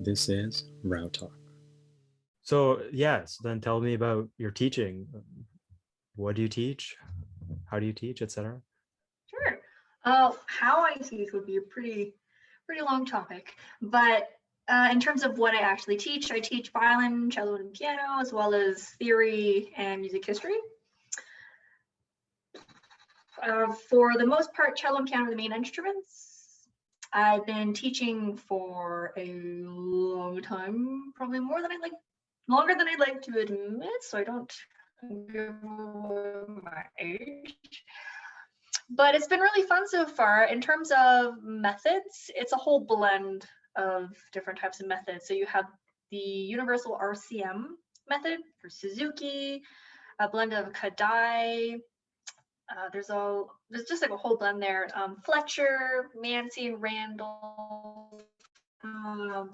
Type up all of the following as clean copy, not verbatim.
This is Row Talk. So yes, then tell me about your teaching. What do you teach? How do you teach, etc.? Sure. How I teach would be a pretty long topic, but in terms of what I actually teach, I teach violin, cello, and piano, as well as theory and music history. For the most part, cello and piano are the main instruments. I've been teaching for a long time, probably longer than I'd like to admit, so I don't give away my age. But it's been really fun so far. In terms of methods, it's a whole blend of different types of methods. So you have the universal RCM method for Suzuki, a blend of Kadai. There's just like a whole blend there. Fletcher, Mancy, and Randall.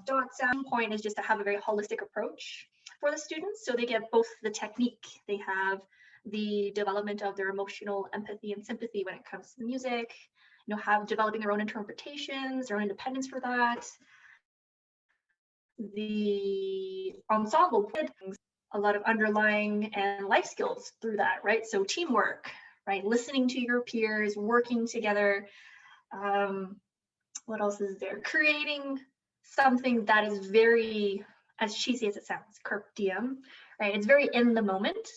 Dot sound point is just to have a very holistic approach for the students. So they get both the technique, they have the development of their emotional empathy and sympathy when it comes to the music, developing their own interpretations, their own independence for that. The ensemble brings a lot of underlying and life skills through that, right? So teamwork, right? Listening to your peers, working together. What else is there? Creating something that is very, as cheesy as it sounds, carpe diem, right? It's very in the moment,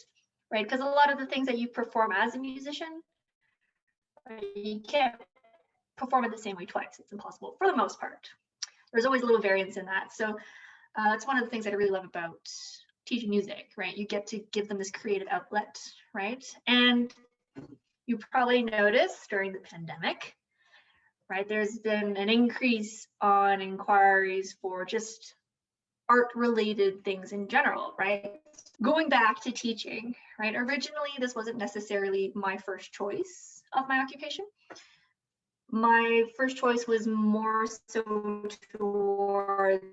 right? Because a lot of the things that you perform as a musician, right, you can't perform it the same way twice. It's impossible for the most part. There's always a little variance in that. So it's one of the things that I really love about teaching music, right? You get to give them this creative outlet, right? And you probably noticed during the pandemic, right, there's been an increase on inquiries for just art-related things in general, right? Going back to teaching, right? Originally, this wasn't necessarily my first choice of my occupation. My first choice was more so towards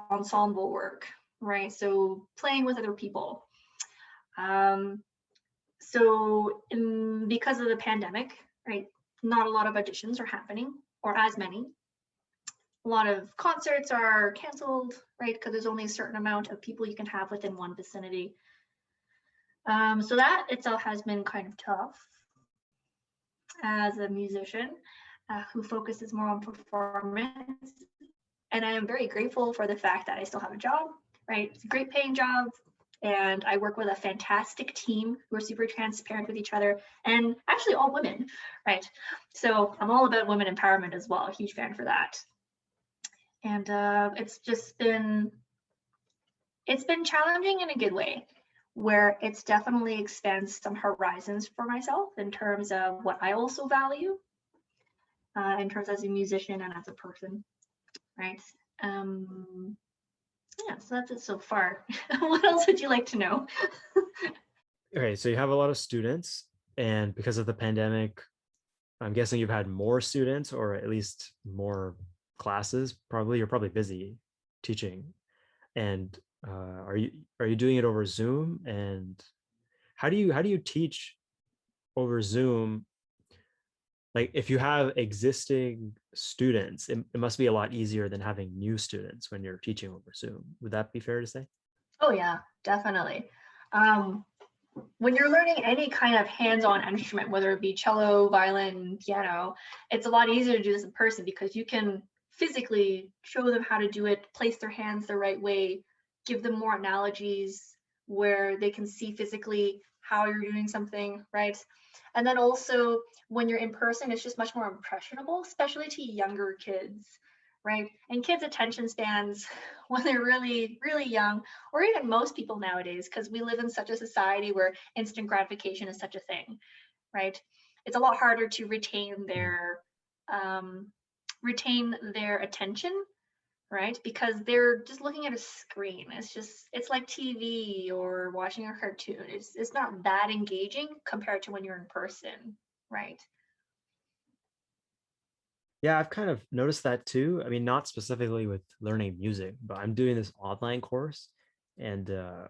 ensemble work, right? So playing with other people. Because of the pandemic, right, not a lot of auditions are happening, or as many. A lot of concerts are canceled, right, because there's only a certain amount of people you can have within one vicinity. So that itself has been kind of tough as a musician who focuses more on performance. And I am very grateful for the fact that I still have a job, right? It's a great paying job. And I work with a fantastic team who are super transparent with each other, and actually all women, right? So I'm all about women empowerment as well, a huge fan for that. And it's been challenging in a good way, where it's definitely expands some horizons for myself in terms of what I also value, in terms as a musician and as a person, right? Yeah, so that's it so far. What else would you like to know? Okay, so you have a lot of students, and because of the pandemic, I'm guessing you've had more students, or at least more classes. Probably you're probably busy teaching. And are you doing it over Zoom? And how do you teach over Zoom? Like, if you have existing students, it must be a lot easier than having new students when you're teaching over Zoom. Would that be fair to say? Oh yeah, definitely. When you're learning any kind of hands-on instrument, whether it be cello, violin, piano, it's a lot easier to do this in person because you can physically show them how to do it, place their hands the right way, give them more analogies where they can see physically how you're doing something, right? And then also when you're in person, it's just much more impressionable, especially to younger kids, right? And kids' attention spans when they're really, really young, or even most people nowadays, because we live in such a society where instant gratification is such a thing, right? It's a lot harder to retain their attention, right? Because they're just looking at a screen. It's like TV or watching a cartoon. It's not that engaging compared to when you're in person, right? Yeah, I've kind of noticed that too. I mean, not specifically with learning music, but I'm doing this online course. And I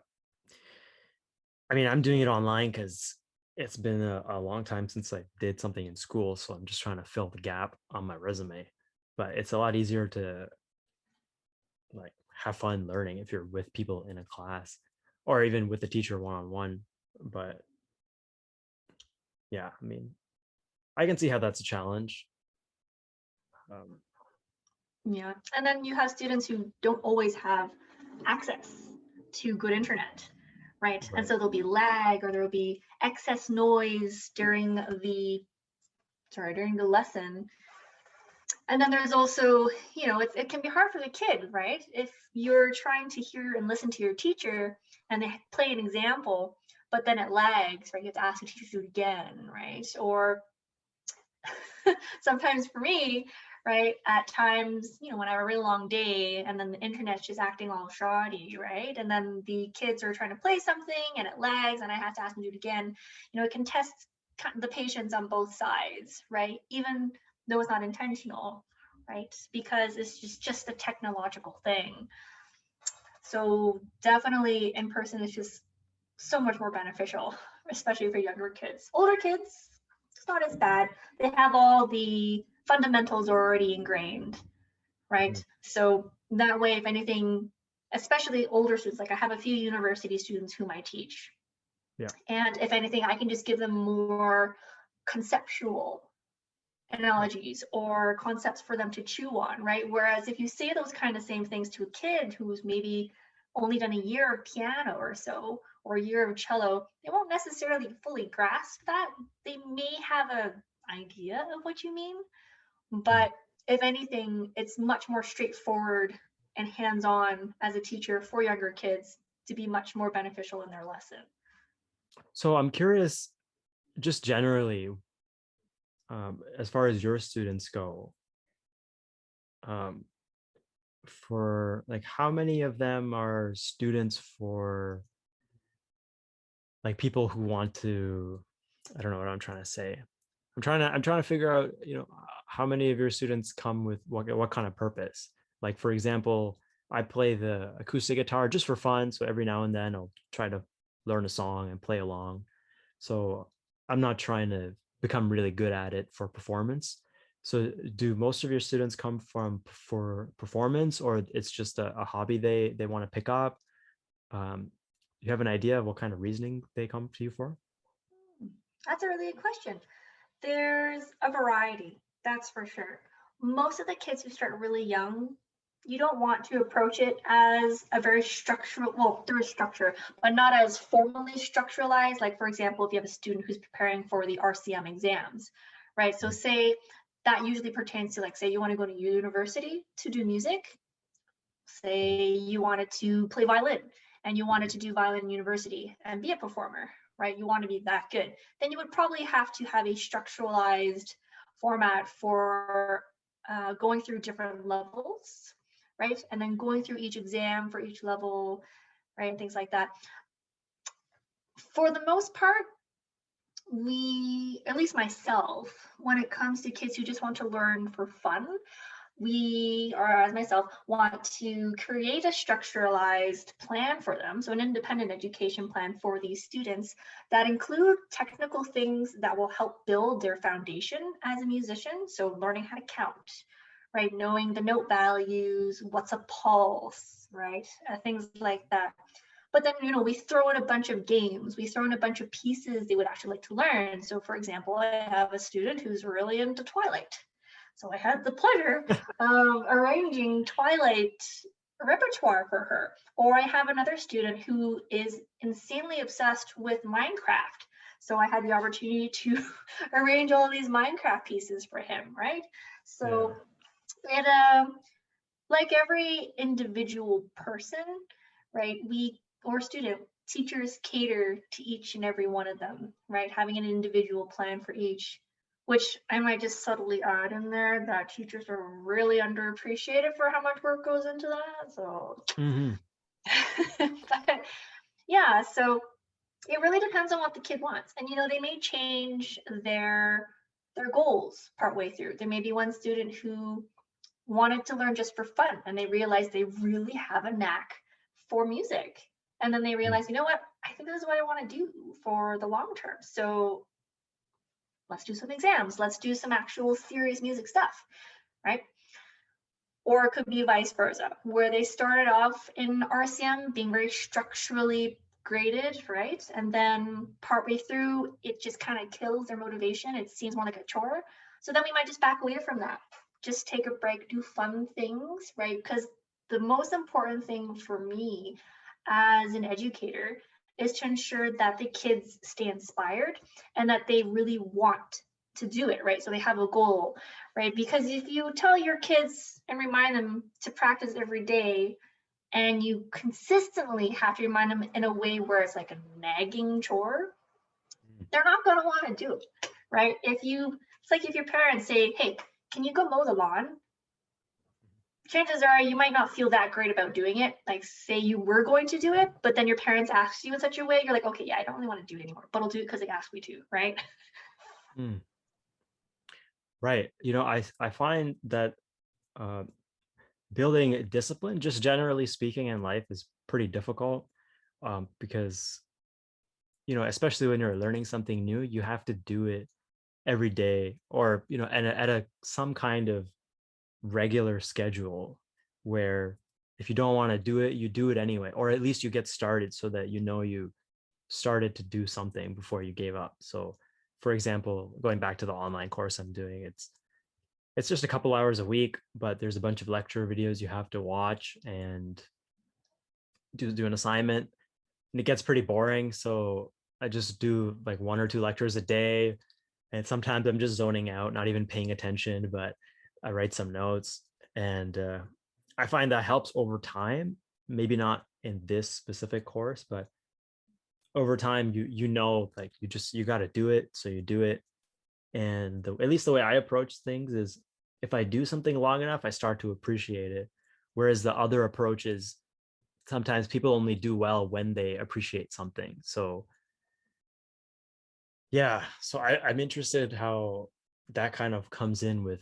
mean, I'm doing it online because it's been a long time since I did something in school. So I'm just trying to fill the gap on my resume. But it's a lot easier to like have fun learning if you're with people in a class or even with the teacher one-on-one. But yeah, I mean, I can see how that's a challenge. Um, Yeah. And then you have students who don't always have access to good internet, right? And right. so there'll be lag or there'll be excess noise during the lesson. And then there's also, it can be hard for the kid, right? If you're trying to hear and listen to your teacher and they play an example, but then it lags, right? You have to ask the teacher to do it again, right? Or sometimes for me, right, at times, when I have a really long day and then the internet's just acting all shoddy, right? And then the kids are trying to play something and it lags and I have to ask them to do it again. It can test the patience on both sides, right? Even though it's not intentional, right? Because it's just a technological thing. So definitely in person is just so much more beneficial, especially for younger kids. Older kids, it's not as bad. They have all the fundamentals already ingrained, right? Mm. So that way, if anything, especially older students, like I have a few university students whom I teach. Yeah. And if anything, I can just give them more conceptual analogies or concepts for them to chew on, right? Whereas if you say those kind of same things to a kid who's maybe only done a year of piano or so, or a year of cello, they won't necessarily fully grasp that. They may have an idea of what you mean, Mm. but if anything, it's much more straightforward and hands-on as a teacher for younger kids to be much more beneficial in their lesson. So I'm curious, just generally, as far as your students go, um, for like how many of them are students for like people who want to, I don't know what I'm trying to say. I'm trying to figure out, how many of your students come with what kind of purpose. Like for example, I play the acoustic guitar just for fun, so every now and then I'll try to learn a song and play along. So I'm not trying to become really good at it for performance. So do most of your students come from for performance, or it's just a hobby they want to pick up? Um, you have an idea of what kind of reasoning they come to you for? That's a really good question. There's a variety, that's for sure. Most of the kids who start really young, you don't want to approach it as a very structural, well, there is structure, but not as formally structuralized. Like, for example, if you have a student who's preparing for the RCM exams, right? So, say that usually pertains to, like, say you want to go to university to do music, say you wanted to play violin and you wanted to do violin in university and be a performer, right? You want to be that good. Then you would probably have to have a structuralized format for going through different levels, right? And then going through each exam for each level, right? And things like that. For the most part, at least myself, when it comes to kids who just want to learn for fun, we, or as myself, want to create a structuralized plan for them, so an independent education plan for these students that include technical things that will help build their foundation as a musician. So learning how to count, right? Knowing the note values, what's a pulse, right? Things like that. But then, we throw in a bunch of games, we throw in a bunch of pieces they would actually like to learn. So for example, I have a student who's really into Twilight. So I had the pleasure of arranging Twilight repertoire for her. Or I have another student who is insanely obsessed with Minecraft. So I had the opportunity to arrange all these Minecraft pieces for him, right? Yeah. So it, like every individual person, right? Or student, teachers cater to each and every one of them, right? Having an individual plan for each, which I might just subtly add in there that teachers are really underappreciated for how much work goes into that. So, Hmm. but yeah, so it really depends on what the kid wants. And they may change their goals partway through. There may be one student who wanted to learn just for fun and they realized they really have a knack for music, and then they realize, you know what, I think this is what I want to do for the long term, so let's do some exams, let's do some actual serious music stuff, right? Or it could be vice versa, where they started off in RCM being very structurally graded, right? And then partway through, it just kind of kills their motivation. It seems more like a chore. So then we might just back away from that. Just take a break, do fun things, right? Because the most important thing for me as an educator is to ensure that the kids stay inspired and that they really want to do it, right? So they have a goal, right? Because if you tell your kids and remind them to practice every day, and you consistently have to remind them in a way where it's like a nagging chore, they're not going to want to do it, right? It's like if your parents say, hey, can you go mow the lawn? Chances are you might not feel that great about doing it. Like, say you were going to do it, but then your parents asked you in such a way, you're like, okay, yeah, I don't really want to do it anymore, but I'll do it because they asked me to, right? Mm. Right. I find that uh, building discipline, just generally speaking in life, is pretty difficult, because, especially when you're learning something new, you have to do it every day, or, at some kind of regular schedule, where if you don't want to do it, you do it anyway, or at least you get started so that you started to do something before you gave up. So, for example, going back to the online course I'm doing, it's just a couple hours a week, but there's a bunch of lecture videos you have to watch and do an assignment, and it gets pretty boring. So I just do like one or two lectures a day, and sometimes I'm just zoning out, not even paying attention, but I write some notes, and I find that helps over time. Maybe not in this specific course, but over time, like you got to do it, so you do it. And at least the way I approach things is, if I do something long enough, I start to appreciate it. Whereas the other approach is, sometimes people only do well when they appreciate something. So yeah, so I'm interested how that kind of comes in with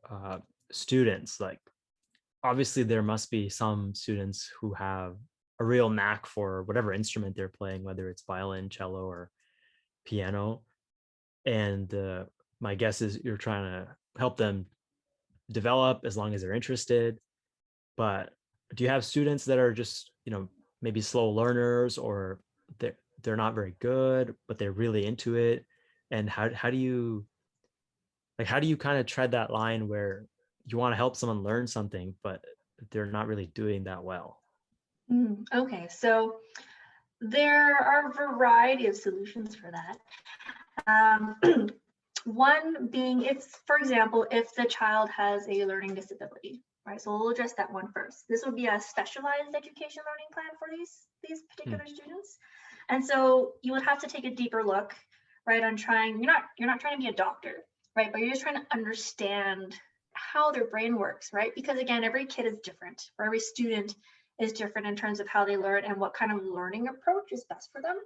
uh, students. Like, obviously there must be some students who have a real knack for whatever instrument they're playing, whether it's violin, cello, or piano. And my guess is you're trying to help them develop as long as they're interested. But do you have students that are just, maybe slow learners, or they're not very good, but they're really into it? And how do you, how do you kind of tread that line where you want to help someone learn something, but they're not really doing that well? Okay, so there are a variety of solutions for that. One being, if, for example, if the child has a learning disability, right? So we'll address that one first. This would be a specialized education learning plan for these particular students. And so you would have to take a deeper look, right, on trying, you're not trying to be a doctor, right? But you're just trying to understand how their brain works, right? Because again, every kid is different, or every student is different in terms of how they learn and what kind of learning approach is best for them.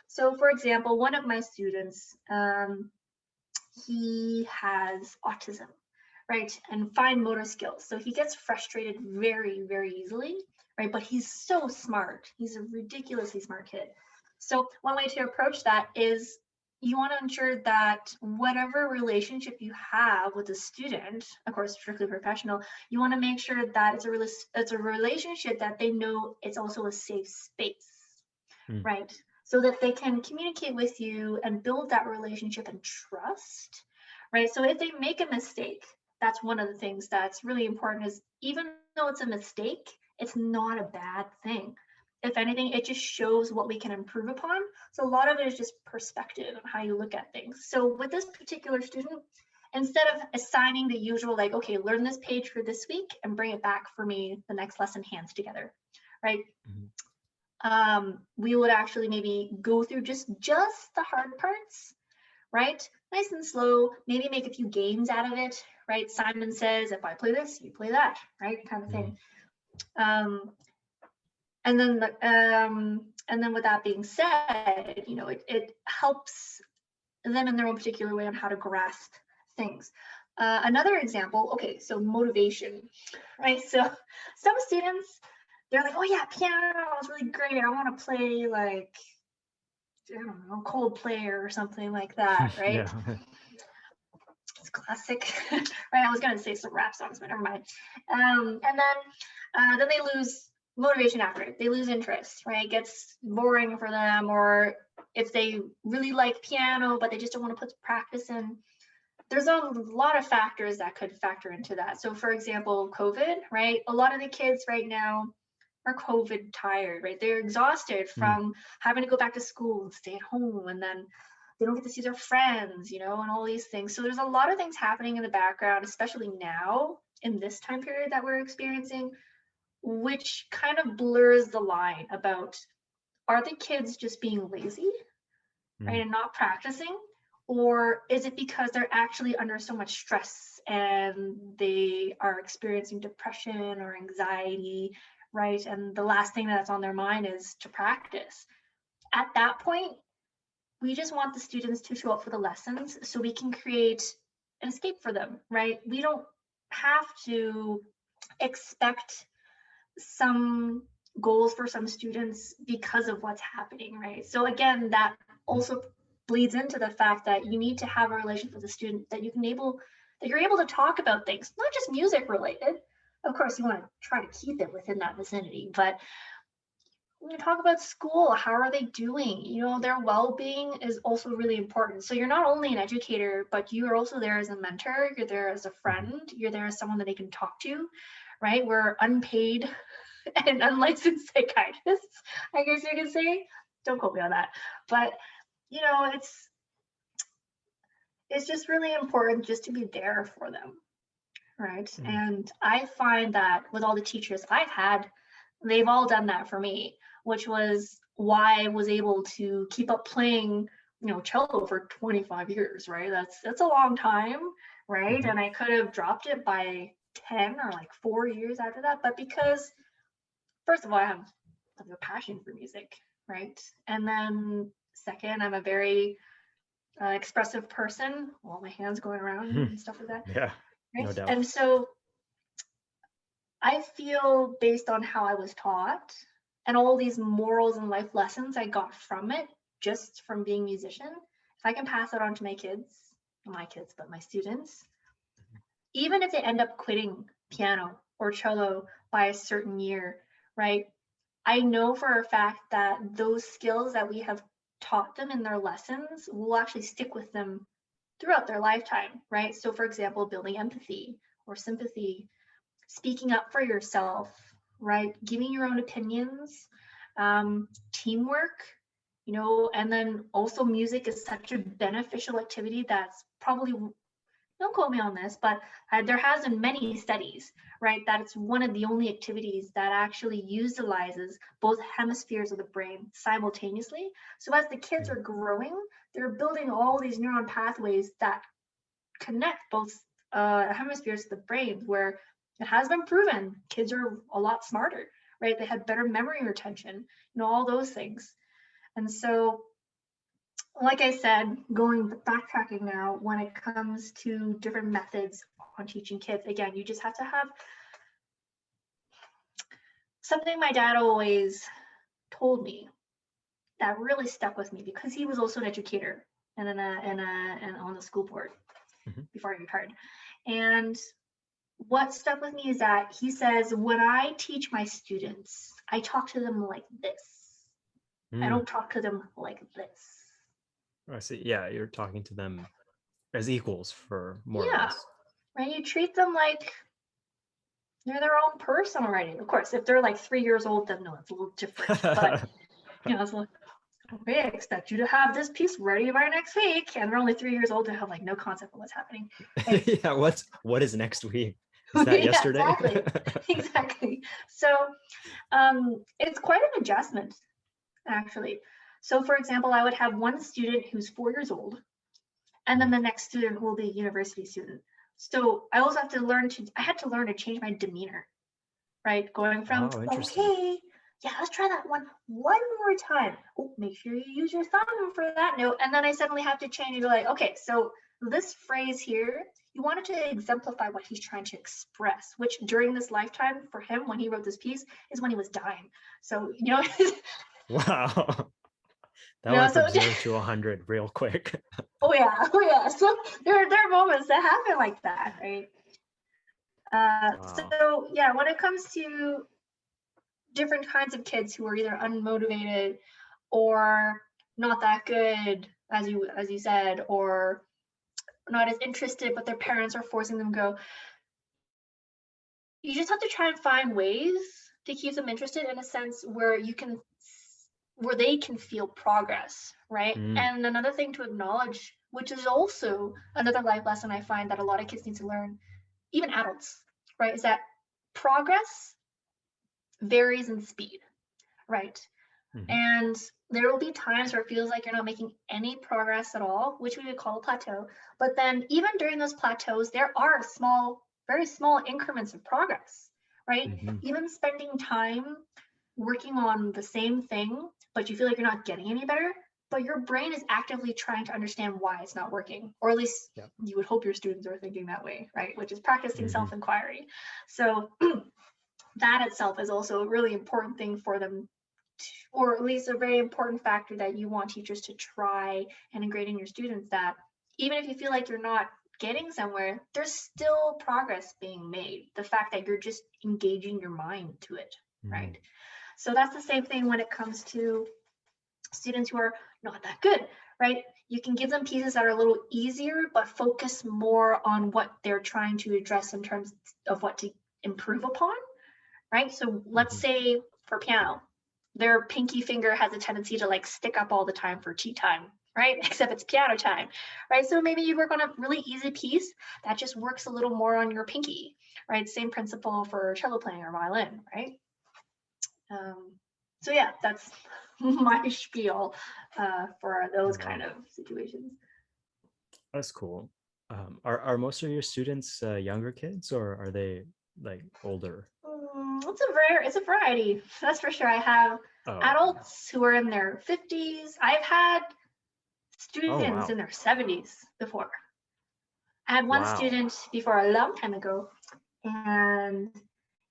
So for example, one of my students, he has autism, right? And fine motor skills. So he gets frustrated very, very easily, right? But he's so smart. He's a ridiculously smart kid. So one way to approach that is, you want to ensure that whatever relationship you have with a student, of course, strictly professional, you want to make sure that it's a relationship that they know it's also a safe space, right? So that they can communicate with you and build that relationship and trust, right? So if they make a mistake, that's one of the things that's really important, is even though it's a mistake, it's not a bad thing. If anything, it just shows what we can improve upon. So a lot of it is just perspective and how you look at things. So with this particular student, instead of assigning the usual, like, okay, learn this page for this week and bring it back for me the next lesson, hands together, right? We would actually maybe go through just the hard parts, right? Nice and slow, maybe make a few games out of it, right? Simon says, if I play this, you play that, right? Kind of thing. And then with that being said, it helps them in their own particular way on how to grasp things. Another example, okay, so motivation, right? So some students, they're like, oh yeah, piano is really great. I want to play like, I don't know, Coldplay or something like that, right? Yeah. It's classic, right? I was gonna say some rap songs, but never mind. And then they lose motivation after it. They lose interest, right? It gets boring for them, or if they really like piano, but they just don't want to put the practice in. There's a lot of factors that could factor into that. So for example, COVID, right? A lot of the kids right now are COVID tired, right? They're exhausted Mm. from having to go back to school and stay at home, and then they don't get to see their friends, you know, and all these things. So there's a lot of things happening in the background, especially now in this time period that we're experiencing, which kind of blurs the line about, are the kids just being lazy, right, Mm. and not practicing? Or is it because they're actually under so much stress and they are experiencing depression or anxiety, right? And the last thing that's on their mind is to practice. At that point, we just want the students to show up for the lessons so we can create an escape for them, right? We don't have to expect some goals for some students because of what's happening, right? So again, that also bleeds into the fact that you need to have a relationship with a student that you're able to talk about things, not just music related. Of course, you want to try to keep it within that vicinity, but when you talk about school, how are they doing? You know, their well-being is also really important. So you're not only an educator, but you are also there as a mentor, you're there as a friend, you're there as someone that they can talk to, right? We're unpaid and unlicensed psychiatrists, I guess you could say. Don't quote me on that. But you know, it's just really important just to be there for them, right? And I find that with all the teachers I've had, they've all done that for me, which was why I was able to keep up playing, you know, cello for 25 years, right? That's a long time, right? Mm-hmm. And I could have dropped it by 10 or like 4 years after that, but because first of all, I have a passion for music, right? And then second, I'm a very expressive person, all my hands going around Hmm. and stuff like that, Yeah, right? no doubt. And so I feel based on how I was taught and all these morals and life lessons I got from it, just from being a musician, if I can pass it on to my kids, not my kids, but my students, even if they end up quitting piano or cello by a certain year, right? I know for a fact that those skills that we have taught them in their lessons will actually stick with them throughout their lifetime, right? So, for example, building empathy or sympathy, speaking up for yourself, right? Giving your own opinions, teamwork, you know, and then also music is such a beneficial activity that's probably, don't quote me on this, but there has been many studies, right, that it's one of the only activities that actually utilizes both hemispheres of the brain simultaneously. So as the kids are growing, they're building all these neuron pathways that connect both hemispheres of the brain, where it has been proven kids are a lot smarter, right? They have better memory retention, you know, all those things. And so like I said, going backtracking now, when it comes to different methods on teaching kids, again, you just have to have something my dad always told me that really stuck with me, because he was also an educator and on the school board Mhm. before he retired. And what stuck with me is that he says, when I teach my students, I talk to them like this. I Mm. don't talk to them like this. I see. Yeah, you're talking to them as equals for more or Yeah, less. right. You treat them like they're their own person already. Of course, if they're like 3 years old, then no, it's a little different. But you know, it's like, we expect you to have this piece ready by next week, and they're only 3 years old and have like no concept of what's happening. Right? Yeah, what is next week? Is that Yeah, yesterday? exactly, exactly. So it's quite an adjustment, actually. So, for example, I would have one student who's 4 years old, and then the next student will be a university student. So I also have to I had to learn to change my demeanor, right? Going from, Oh, interesting. okay, yeah, let's try that one more time. Oh, make sure you use your thumb for that note. And then I suddenly have to change and be like, okay, so this phrase here, you wanted to exemplify what he's trying to express, which during this lifetime for him, when he wrote this piece, is when he was dying. So, you know, Wow. That went from 0 to 100 real quick. Oh yeah. So there are moments that happen like that, right? Wow. So yeah, when it comes to different kinds of kids who are either unmotivated or not that good, as you said, or not as interested, but their parents are forcing them to go, you just have to try and find ways to keep them interested in a sense where they can feel progress, right? Mm, And another thing to acknowledge, which is also another life lesson I find that a lot of kids need to learn, even adults, right, is that progress varies in speed, right? mhm, And there will be times where it feels like you're not making any progress at all, which we would call a plateau. But then even during those plateaus, there are very small increments of progress, right? mhm, Even spending time working on the same thing, but you feel like you're not getting any better, but your brain is actively trying to understand why it's not working, or at least yeah. you would hope your students are thinking that way, right? Which is practicing Mhm, self-inquiry. So that itself is also a really important thing for them, or at least a very important factor that you want teachers to try and ingrain in your students, that even if you feel like you're not getting somewhere, there's still progress being made. The fact that you're just engaging your mind to it, right? mhm, So that's the same thing when it comes to students who are not that good, right? You can give them pieces that are a little easier, but focus more on what they're trying to address in terms of what to improve upon, right? So let's mhm. say for piano, their pinky finger has a tendency to like stick up all the time for tea time, right? Except it's piano time, right? So maybe you work on a really easy piece that just works a little more on your pinky, right? Same principle for cello playing or violin, right? Um, so yeah, that's my spiel for Oh, those kind wow. of situations. That's cool. Are most of your students younger kids or are they like older? It's a variety, that's for sure. I have Oh, okay. adults who are in their 50s. I've had Oh, students in wow. their 70s before. I had one Wow. student before a long time ago, and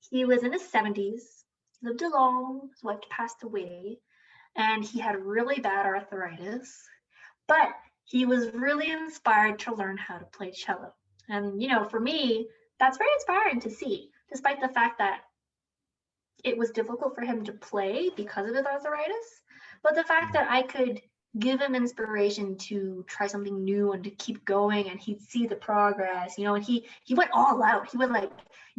he was in his 70s, lived alone, his wife passed away, and he had really bad arthritis, but he was really inspired to learn how to play cello. And, for me, that's very inspiring to see, despite the fact that it was difficult for him to play because of his arthritis. But the fact Mm. that I could give him inspiration to try something new and to keep going, and he'd see the progress, and he went all out. He would like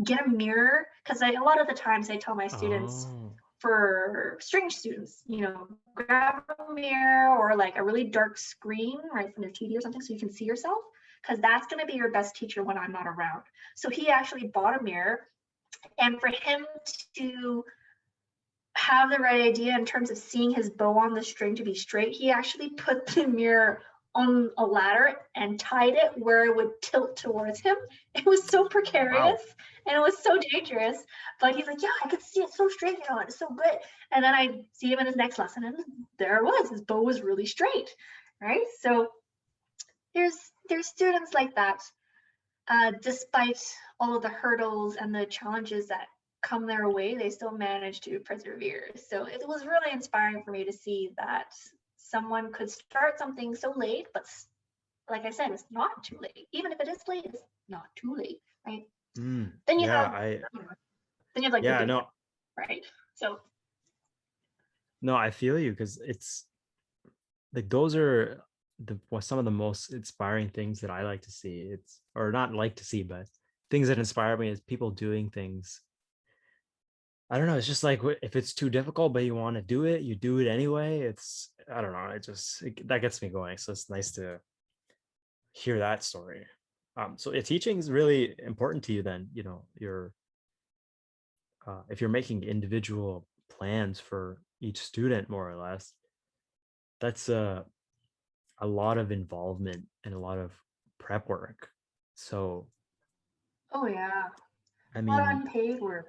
get a mirror, because a lot of the times I tell my students, Oh, for strange students, grab a mirror or like a really dark screen right from your TV or something so you can see yourself, because that's going to be your best teacher when I'm not around. So he actually bought a mirror, and for him to have the right idea in terms of seeing his bow on the string to be straight, he actually put the mirror on a ladder and tied it where it would tilt towards him. It was so precarious wow. and it was so dangerous. But he's like, yeah, I could see it so straight, it's so good. And then I see him in his next lesson, and there it was. His bow was really straight, right? So there's students like that, despite all of the hurdles and the challenges that come their way, they still manage to persevere. So it was really inspiring for me to see that someone could start something so late, but like I said, it's not too late. Even if it is late, it's not too late, right? Mm. Then you Yeah, have, you know, like the yeah, big, no, right? So, no, I feel you because it's like those are some of the most inspiring things that I like to see. It's or not like to see, but things that inspire me is people doing things. I don't know. It's just like if it's too difficult, but you want to do it, you do it anyway. I don't know. That gets me going. So it's nice to hear that story. So teaching is really important to you. Then you're if you're making individual plans for each student, more or less, that's a lot of involvement and a lot of prep work. So, oh yeah, I a lot of mean, unpaid work.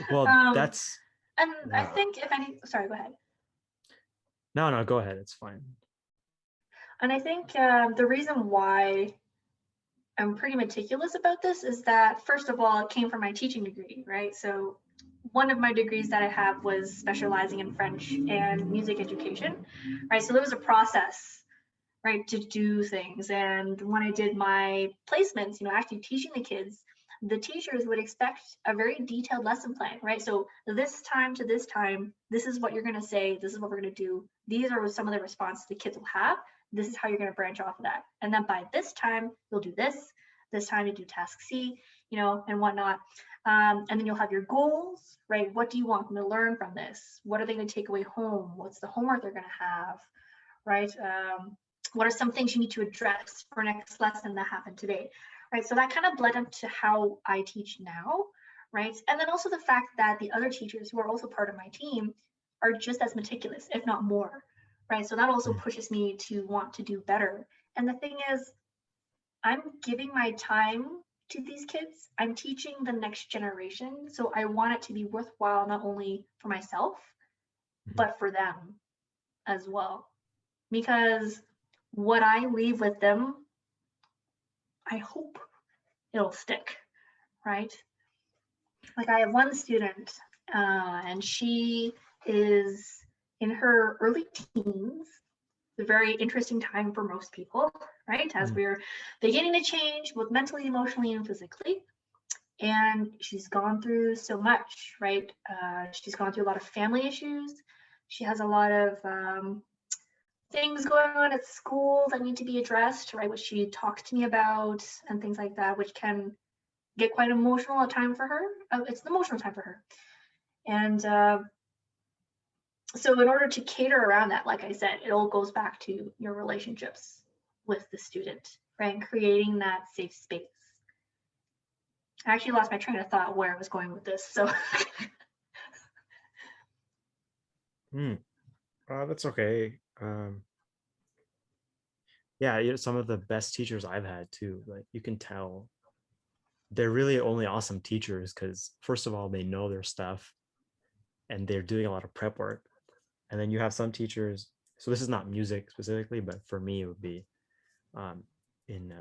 well, um, that's and I yeah. think if any, sorry, go ahead. No, no, go ahead. It's fine. And I think the reason why I'm pretty meticulous about this is that, first of all, it came from my teaching degree, right? So one of my degrees that I have was specializing in French and music education, right? So there was a process, right, to do things. And when I did my placements, actually teaching the kids, the teachers would expect a very detailed lesson plan, right? So this time to this time, this is what you're going to say, this is what we're going to do. These are some of the responses the kids will have. This is how you're going to branch off of that. And then by this time, you'll do this time you do task C, and whatnot. And then you'll have your goals, right? What do you want them to learn from this? What are they going to take away home? What's the homework they're going to have, right? What are some things you need to address for next lesson that happened today, right? So that kind of bled into how I teach now, right? And then also the fact that the other teachers who are also part of my team are just as meticulous, if not more, right? So that also pushes me to want to do better. And the thing is, I'm giving my time to these kids. I'm teaching the next generation. So I want it to be worthwhile, not only for myself, but for them as well. Because what I leave with them, I hope it'll stick, right? Like I have one student, and she is in her early teens, a very interesting time for most people, right? As we're beginning to change, both mentally, emotionally, and physically. And she's gone through so much, right? She's gone through a lot of family issues. She has a lot of things going on at school that need to be addressed, right? Which she talks to me about and things like that, which can get quite emotional at time for her. It's an emotional time for her. And so in order to cater around that, like I said, it all goes back to your relationships with the student, right? And creating that safe space. I actually lost my train of thought where I was going with this. So That's okay. Yeah, some of the best teachers I've had too, like you can tell they're really only awesome teachers because first of all, they know their stuff and they're doing a lot of prep work. And then you have some teachers, so this is not music specifically, but for me, it would be in,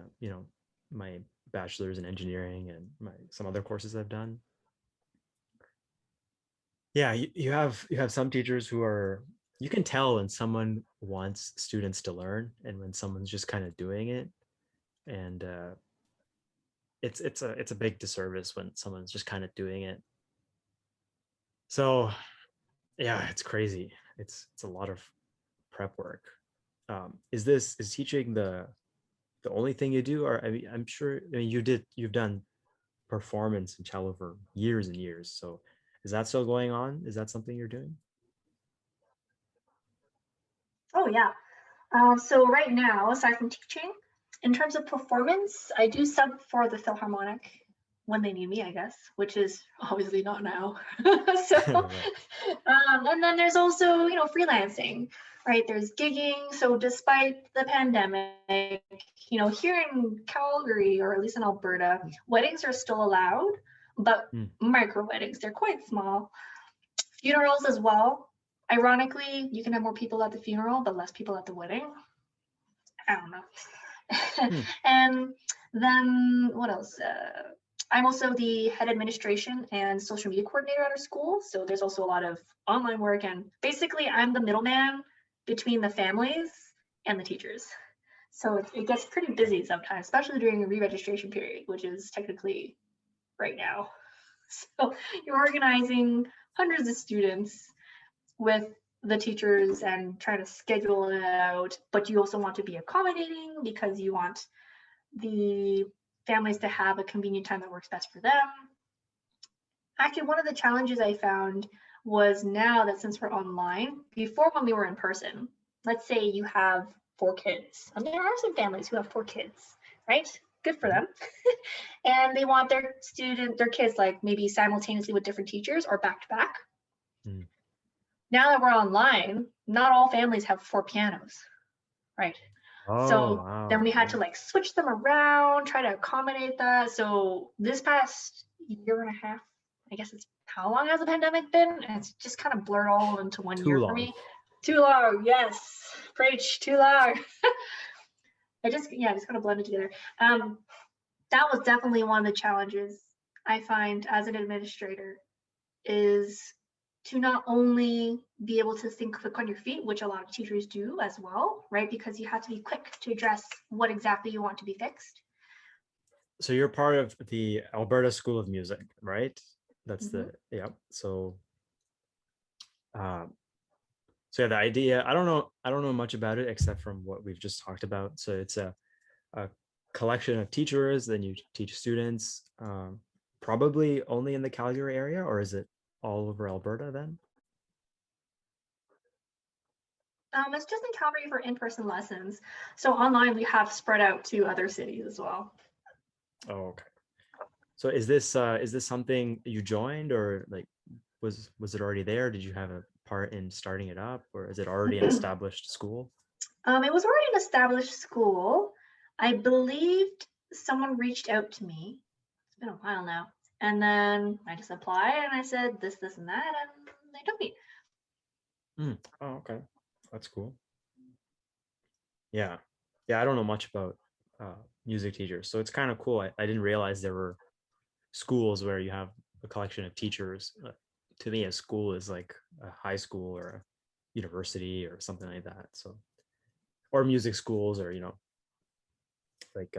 my bachelor's in engineering and some other courses I've done. Yeah, you have some teachers who are, you can tell when someone wants students to learn and when someone's just kind of doing it. And it's a big disservice when someone's just kind of doing it. So yeah, it's crazy. It's a lot of prep work. Is teaching the only thing you do? Or I'm sure, you've done performance and cello for years and years. So is that still going on? Is that something you're doing? oh yeah. So right now, aside from teaching, in terms of performance, I do sub for the Philharmonic when they need me, I guess, which is obviously not now. So, Right. and then there's also, freelancing, right? There's gigging. So despite the pandemic, here in Calgary, or at least in Alberta, weddings are still allowed, but micro weddings, they're quite small. Funerals as well. Ironically, you can have more people at the funeral, but less people at the wedding. I don't know. And then what else? I'm also the head administration and social media coordinator at our school. So there's also a lot of online work. And basically, I'm the middleman between the families and the teachers. So it gets pretty busy sometimes, especially during the re-registration period, which is technically right now. So you're organizing hundreds of students with the teachers and trying to schedule it out, but you also want to be accommodating because you want the families to have a convenient time that works best for them. Actually, one of the challenges I found was now that since we're online, before when we were in person, let's say you have 4 kids, and there are some families who have 4 kids, right? Good for them. And they want their kids like maybe simultaneously with different teachers or back to back. Now that we're online, not all families have 4 pianos, right? Oh, So wow. then we had to like switch them around, try to accommodate that. So this past year and a half, I guess it's how long has the pandemic been? And it's just kind of blurred all into one Too year long. for me. Too long, yes. Preach, too long. Just kind of blended together. That was definitely one of the challenges I find as an administrator is to not only be able to think quick on your feet, which a lot of teachers do as well, right? Because you have to be quick to address what exactly you want to be fixed. So you're part of the Alberta School of Music, right? That's Mhm. the, yeah. Um, so yeah, the idea, I don't know much about it except from what we've just talked about. So it's a collection of teachers, then you teach students, probably only in the Calgary area, or is it all over Alberta then? It's just in Calgary for in-person lessons. So online we have spread out to other cities as well. Oh, okay. So is this something you joined, or like was it already there? Did you have a part in starting it up, or is it already an established school? It was already an established school. I believed someone reached out to me. It's been a while now. And then I just applied and I said this, and that, and they took me. Oh, okay. That's cool. Yeah. Yeah, I don't know much about music teachers. So it's kind of cool. I didn't realize there were schools where you have a collection of teachers. To me, a school is like a high school or a university or something like that. So, or music schools, or, like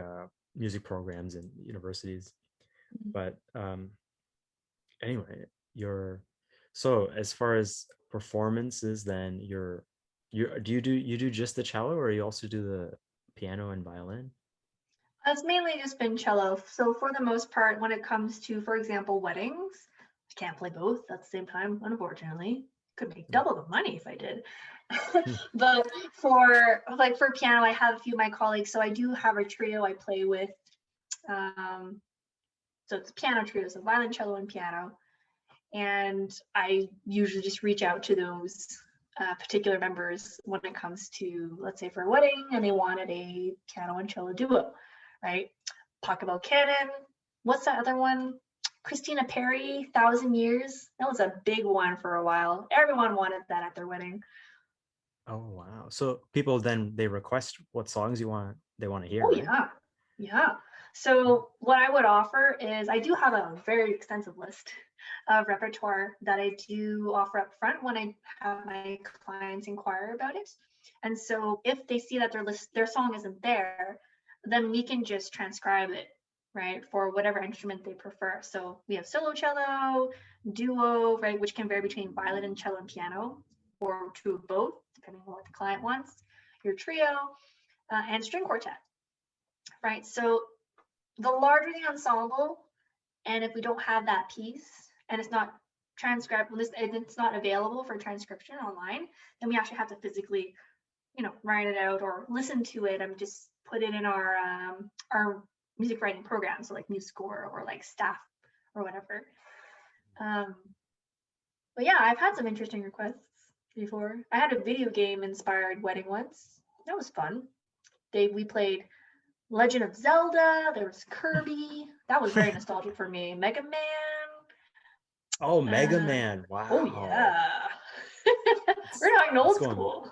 music programs in universities. But anyway, you're so as far as performances, then you do just the cello, or you also do the piano and violin? It's mainly just been cello. So for the most part, when it comes to, for example, weddings, I can't play both at the same time, unfortunately. Could make double the money if I did. Hmm. But for piano, I have a few of my colleagues. So I do have a trio I play with. Um, so it's piano trio, so violin, cello, and piano. And I usually just reach out to those particular members when it comes to, let's say, for a wedding, and they wanted a piano and cello duo, right? Pachelbel Canon. What's that other one? Christina Perri, Thousand Years. That was a big one for a while. Everyone wanted that at their wedding. Oh wow. So people then they request what songs they want to hear, Oh right? yeah, yeah. So what I would offer is I do have a very extensive list of repertoire that I do offer up front when I have my clients inquire about it. And so if they see that their song isn't there, then we can just transcribe it, right, for whatever instrument they prefer. So we have solo cello, duo, right, which can vary between violin and cello and piano, or two of both, depending on what the client wants. Your trio, and string quartet, right? So the larger the ensemble, and if we don't have that piece and it's not transcribed, it's not available for transcription online, then we actually have to physically, write it out or listen to it and just put it in our music writing program, so like MuseScore or like Staff or whatever. Um, but yeah, I've had some interesting requests before. I had a video game inspired wedding once. That was fun. We played Legend of Zelda, there was Kirby. That was very nostalgic for me. Mega Man. Oh, Mega Uh, Man. oh Wow. yeah. That's We're talking that's old going, school.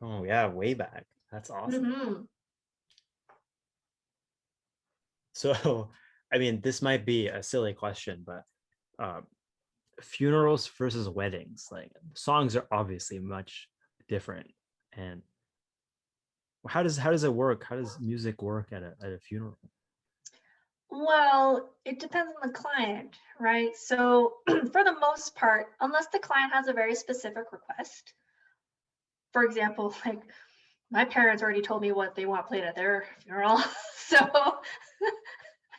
oh yeah, way back. That's awesome. Hmm. So, I mean, this might be a silly question, but um, funerals versus weddings, like songs are obviously much different. And how does it work? How does music work at a funeral? Well, it depends on the client, right? So, for the most part, unless the client has a very specific request, for example, like my parents already told me what they want played at their funeral. So,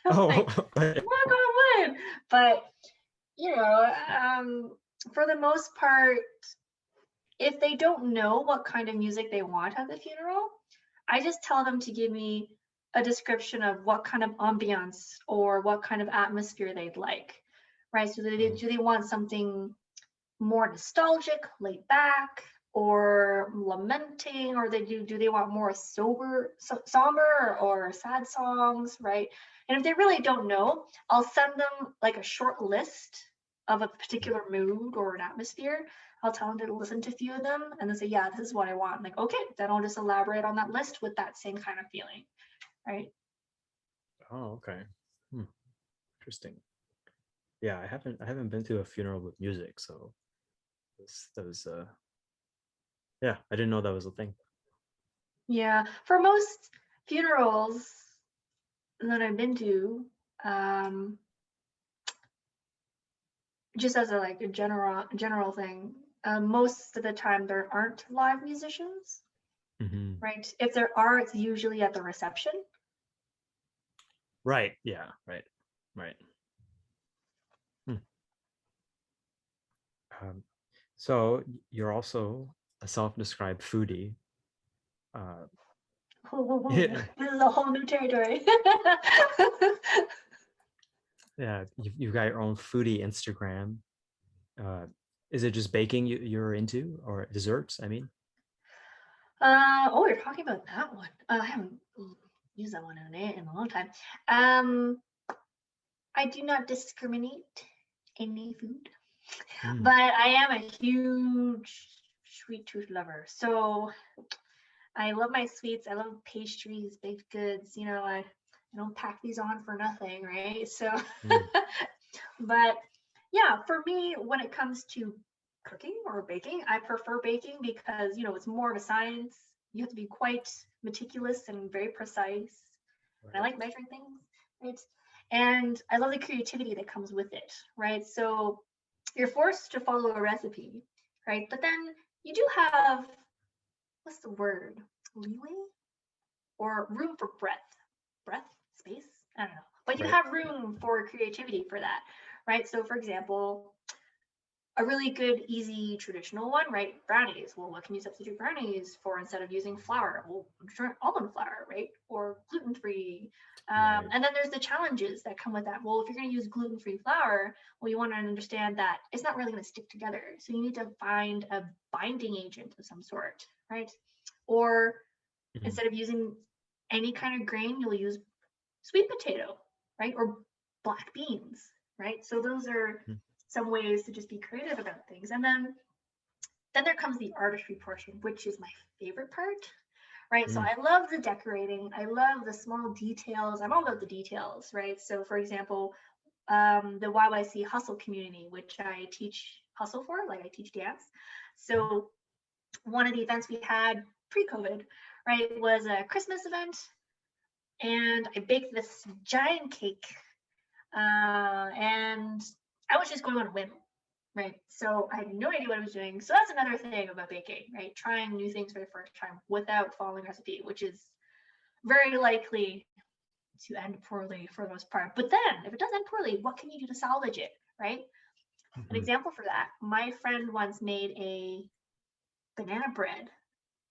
I'm Oh, like, walk on wood. But, you know, um, for the most part, if they don't know what kind of music they want at the funeral, I just tell them to give me a description of what kind of ambiance or what kind of atmosphere they'd like, right? So do they want something more nostalgic, laid back, or lamenting, or do they want more somber or sad songs, right? And if they really don't know, I'll send them like a short list of a particular mood or an atmosphere. I'll tell them to listen to a few of them and then say, yeah, this is what I want. I'm like, okay, then I'll just elaborate on that list with that same kind of feeling, right? oh, okay. Hmm, interesting. Yeah, I haven't been to a funeral with music, so that was yeah, I didn't know that was a thing. Yeah, for most funerals that I've been to, um, just as a like a general thing, most of the time there aren't live musicians, Hmm. right? If there are, it's usually at the reception. Right. Yeah. Right. Right. Hmm. Um, so you're also a self-described foodie. Uh, yeah, This is a whole new territory. yeah. You've got your own foodie Instagram. Uh, is it just baking you're into, or desserts? I mean. Oh, you're talking about that one. I haven't used that one in a long time. Um, I do not discriminate any food, Mm, but I am a huge sweet tooth lover. So I love my sweets. I love pastries, baked goods. I don't pack these on for nothing, right? So, mm, but yeah, for me, when it comes to cooking or baking, I prefer baking because, it's more of a science. You have to be quite meticulous and very precise. And I right. like measuring things, right? And I love the creativity that comes with it, right? So you're forced to follow a recipe, right? But then you do have, what's the word? Leeway or room for breath, space. I don't know, but you Right. have room for creativity for that, right? So, for example, a really good, easy, traditional one, right? Brownies. Well, what can you substitute brownies for instead of using flour? Well, almond flour, right? Or gluten free. Right. And then there's the challenges that come with that. Well, if you're going to use gluten free flour, well, you want to understand that it's not really going to stick together. So you need to find a binding agent of some sort, right? Or Mhm. instead of using any kind of grain, you'll use sweet potato, right? Or black beans, right? So those are Mhm. some ways to just be creative about things. And then there comes the artistry portion, which is my favorite part, right? So Mm, I love the decorating. I love the small details. I'm all about the details, right? So for example, the YYC Hustle community, which I teach hustle for, like I teach dance. mhm. So one of the events we had pre-COVID, right, was a Christmas event, and I baked this giant cake, and I was just going on a whim, right? So I had no idea what I was doing. So that's another thing about baking, right? Trying new things for the first time without following recipe, which is very likely to end poorly for the most part. But then, if it does end poorly, what can you do to salvage it, right? An Mhm. example for that: my friend once made a banana bread,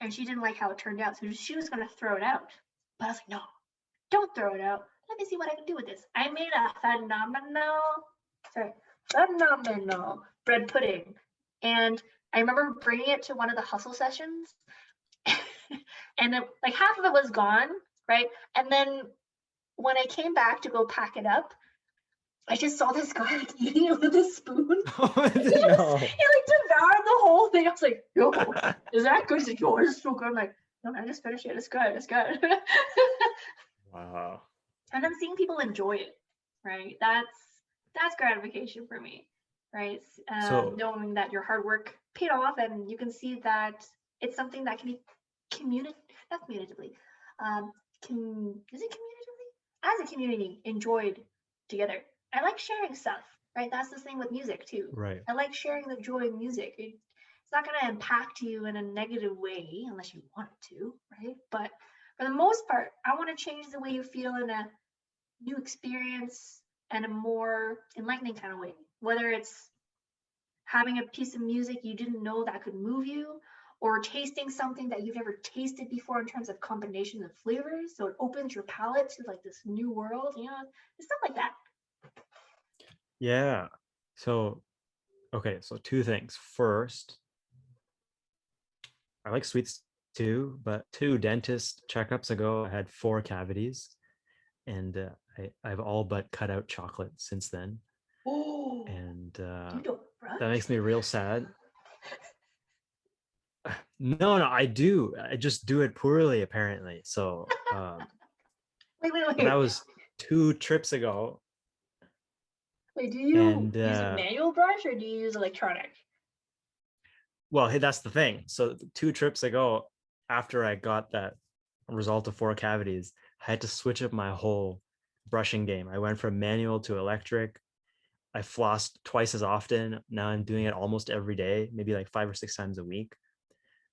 and she didn't like how it turned out, so she was going to throw it out. But I was like, no, don't throw it out. Let me see what I can do with this. I made a sorry, phenomenal bread pudding. And I remember bringing it to one of the hustle sessions, and like half of it was gone, right? And then when I came back to go pack it up, I just saw this guy like eating it with a spoon. Oh, no. He like devoured the whole thing. I was like, yo, is that good? He's like, yo, it's so good. I'm like, no, man, I just finished it. It's good. It's good. Wow. And then seeing people enjoy it, right? That's gratification for me, right? So, Knowing that your hard work paid off, and you can see that it's something that can be community, not communicatively, is it communicatively? As a community, enjoyed together. I like sharing stuff, right? That's the thing with music too. right. I like sharing the joy of music. It's not going to impact you in a negative way unless you want it to, right? But for the most part, I want to change the way you feel in a new experience and a more enlightening kind of way. Whether it's having a piece of music you didn't know that could move you, or tasting something that you've never tasted before in terms of combinations of flavors. So it opens your palate to like this new world, stuff like that. Yeah. So, okay. So, two things. First, I like sweets too, but two dentist checkups ago, I had four cavities, and I've all but cut out chocolate since then. Oh, And you don't that makes brush? me real sad. No, no, I do. I just do it poorly, apparently. So, Wait, wait, but that wait. was two trips ago. Wait, do you And use a manual brush or do you use electronic? well, hey, that's the thing. So 2 trips ago, after I got that result of 4 cavities, I had to switch up my whole brushing game. I went from manual to electric. I flossed twice as often. Now I'm doing it almost every day, maybe like 5 or 6 times a week.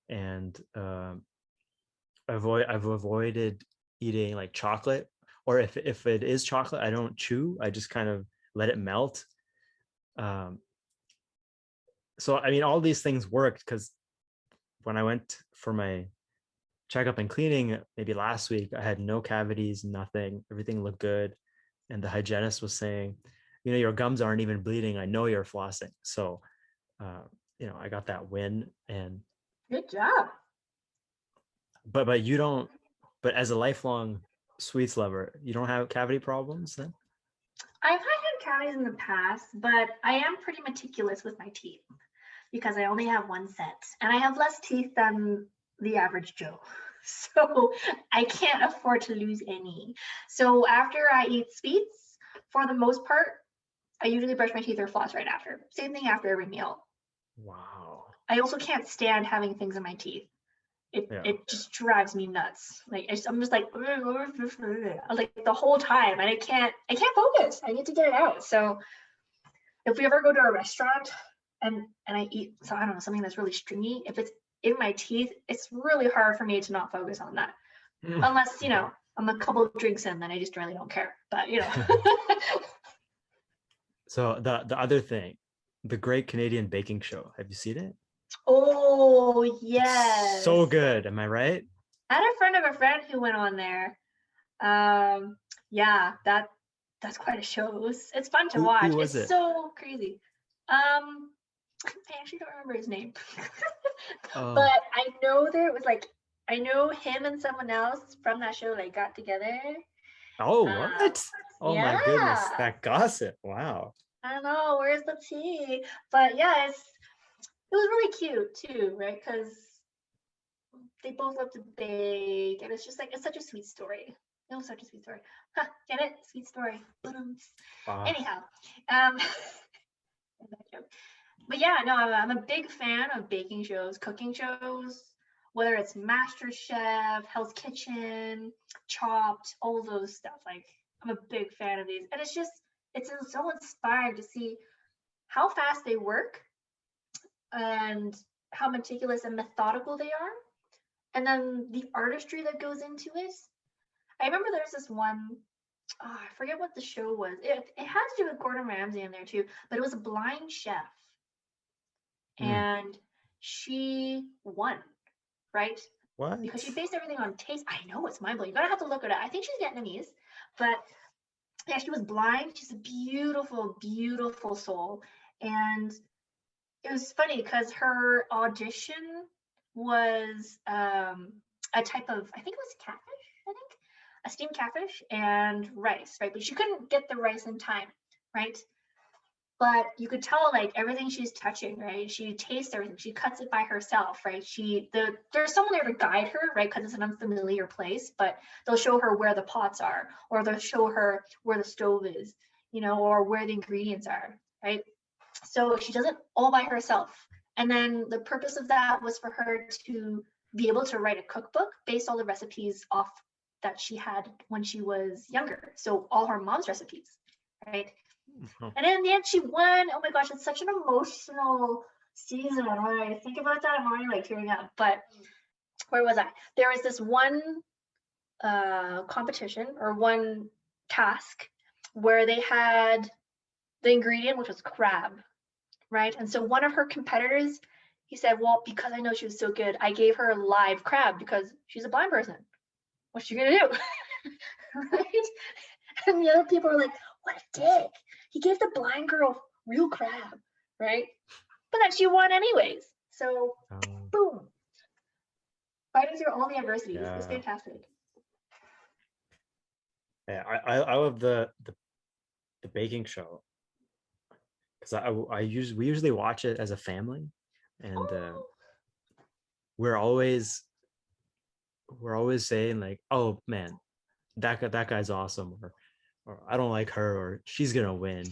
And I've avoided eating like chocolate, or if it is chocolate, I don't chew. I just kind of let it melt. Um, so I mean, all these things worked because when I went for my checkup and cleaning maybe last week, I had no cavities, nothing. Everything looked good, and the hygienist was saying, your gums aren't even bleeding. I know you're flossing. So, uh, I got that win. And Good job. but you don't. But as a lifelong sweets lover, you don't have cavity problems then? I've had cavities in the past, but I am pretty meticulous with my teeth because I only have one set and I have less teeth than the average Joe. So I can't afford to lose any. So after I eat sweets, for the most part, I usually brush my teeth or floss right after. Same thing after every meal. Wow. I also can't stand having things in my teeth. It Yeah. it just drives me nuts. Like I'm just like the whole time, and I can't focus. I need to get it out. So if we ever go to a restaurant and I eat, so I don't know, something that's really stringy, if it's in my teeth, it's really hard for me to not focus on that. Unless, Okay. I'm a couple of drinks in, then I just really don't care. But So the other thing, the Great Canadian Baking Show. Have you seen it? Oh It's so yes. good. Am I right? I had a friend of a friend who went on there. Um, yeah, that's quite a show. It's fun to Who watch. was It's it? so crazy. I actually don't remember his name, Oh, but I know there was like I know him and someone else from that show like got together. oh, Um, what? Oh yeah, my goodness, that gossip. Wow. I don't know where's the tea, but yeah, it was really cute too, right? Because they both love to bake, and it's just like it's such a sweet story. It was such a sweet story. Huh, get it? Sweet story. Wow. Anyhow, um, but yeah, no, I'm a big fan of baking shows, cooking shows, whether it's Master Chef, Hell's Kitchen, Chopped, all those stuff. Like I'm a big fan of these, and it's so inspiring to see how fast they work and how meticulous and methodical they are, and then the artistry that goes into it. I remember there's this one, oh, I forget what the show was. It had to do with Gordon Ramsay in there too, but it was a blind chef Hmm. and she won, right? Because she What? based everything on taste. I know it's mind blowing. You're gonna have to look at it. I think she's Vietnamese, but yeah, she was blind. She's a beautiful, beautiful soul. And it was funny because her audition was a type of, I think it was catfish, I think, a steamed catfish and rice, right? But she couldn't get the rice in time, right? But you could tell like everything she's touching, right? She tastes everything. She cuts it by herself, right? There's someone there to guide her, right? Because it's an unfamiliar place, but they'll show her where the pots are, or they'll show her where the stove is, or where the ingredients are, right? So she does it all by herself. And then the purpose of that was for her to be able to write a cookbook based all the recipes off that she had when she was younger. So all her mom's recipes, right? Oh, And in the end, she won. Oh my gosh, it's such an emotional season. When I think about that, I'm already like tearing up. But where was I? There was this one competition or one task where they had the ingredient, which was crab, right? And so one of her competitors, he said, well, because I know she was so good, I gave her a live crab because she's a blind person. What's she gonna do? Right? And the other people were like, what a dick. He gave the blind girl real crab, right? But then she won anyways. So oh, boom. Fighting through all the adversities. It was yeah. fantastic. Yeah, I love the baking show because we usually watch it as a family, and Oh, we're always we're always saying like, oh man, that guy's awesome, or I don't like her, or she's gonna win.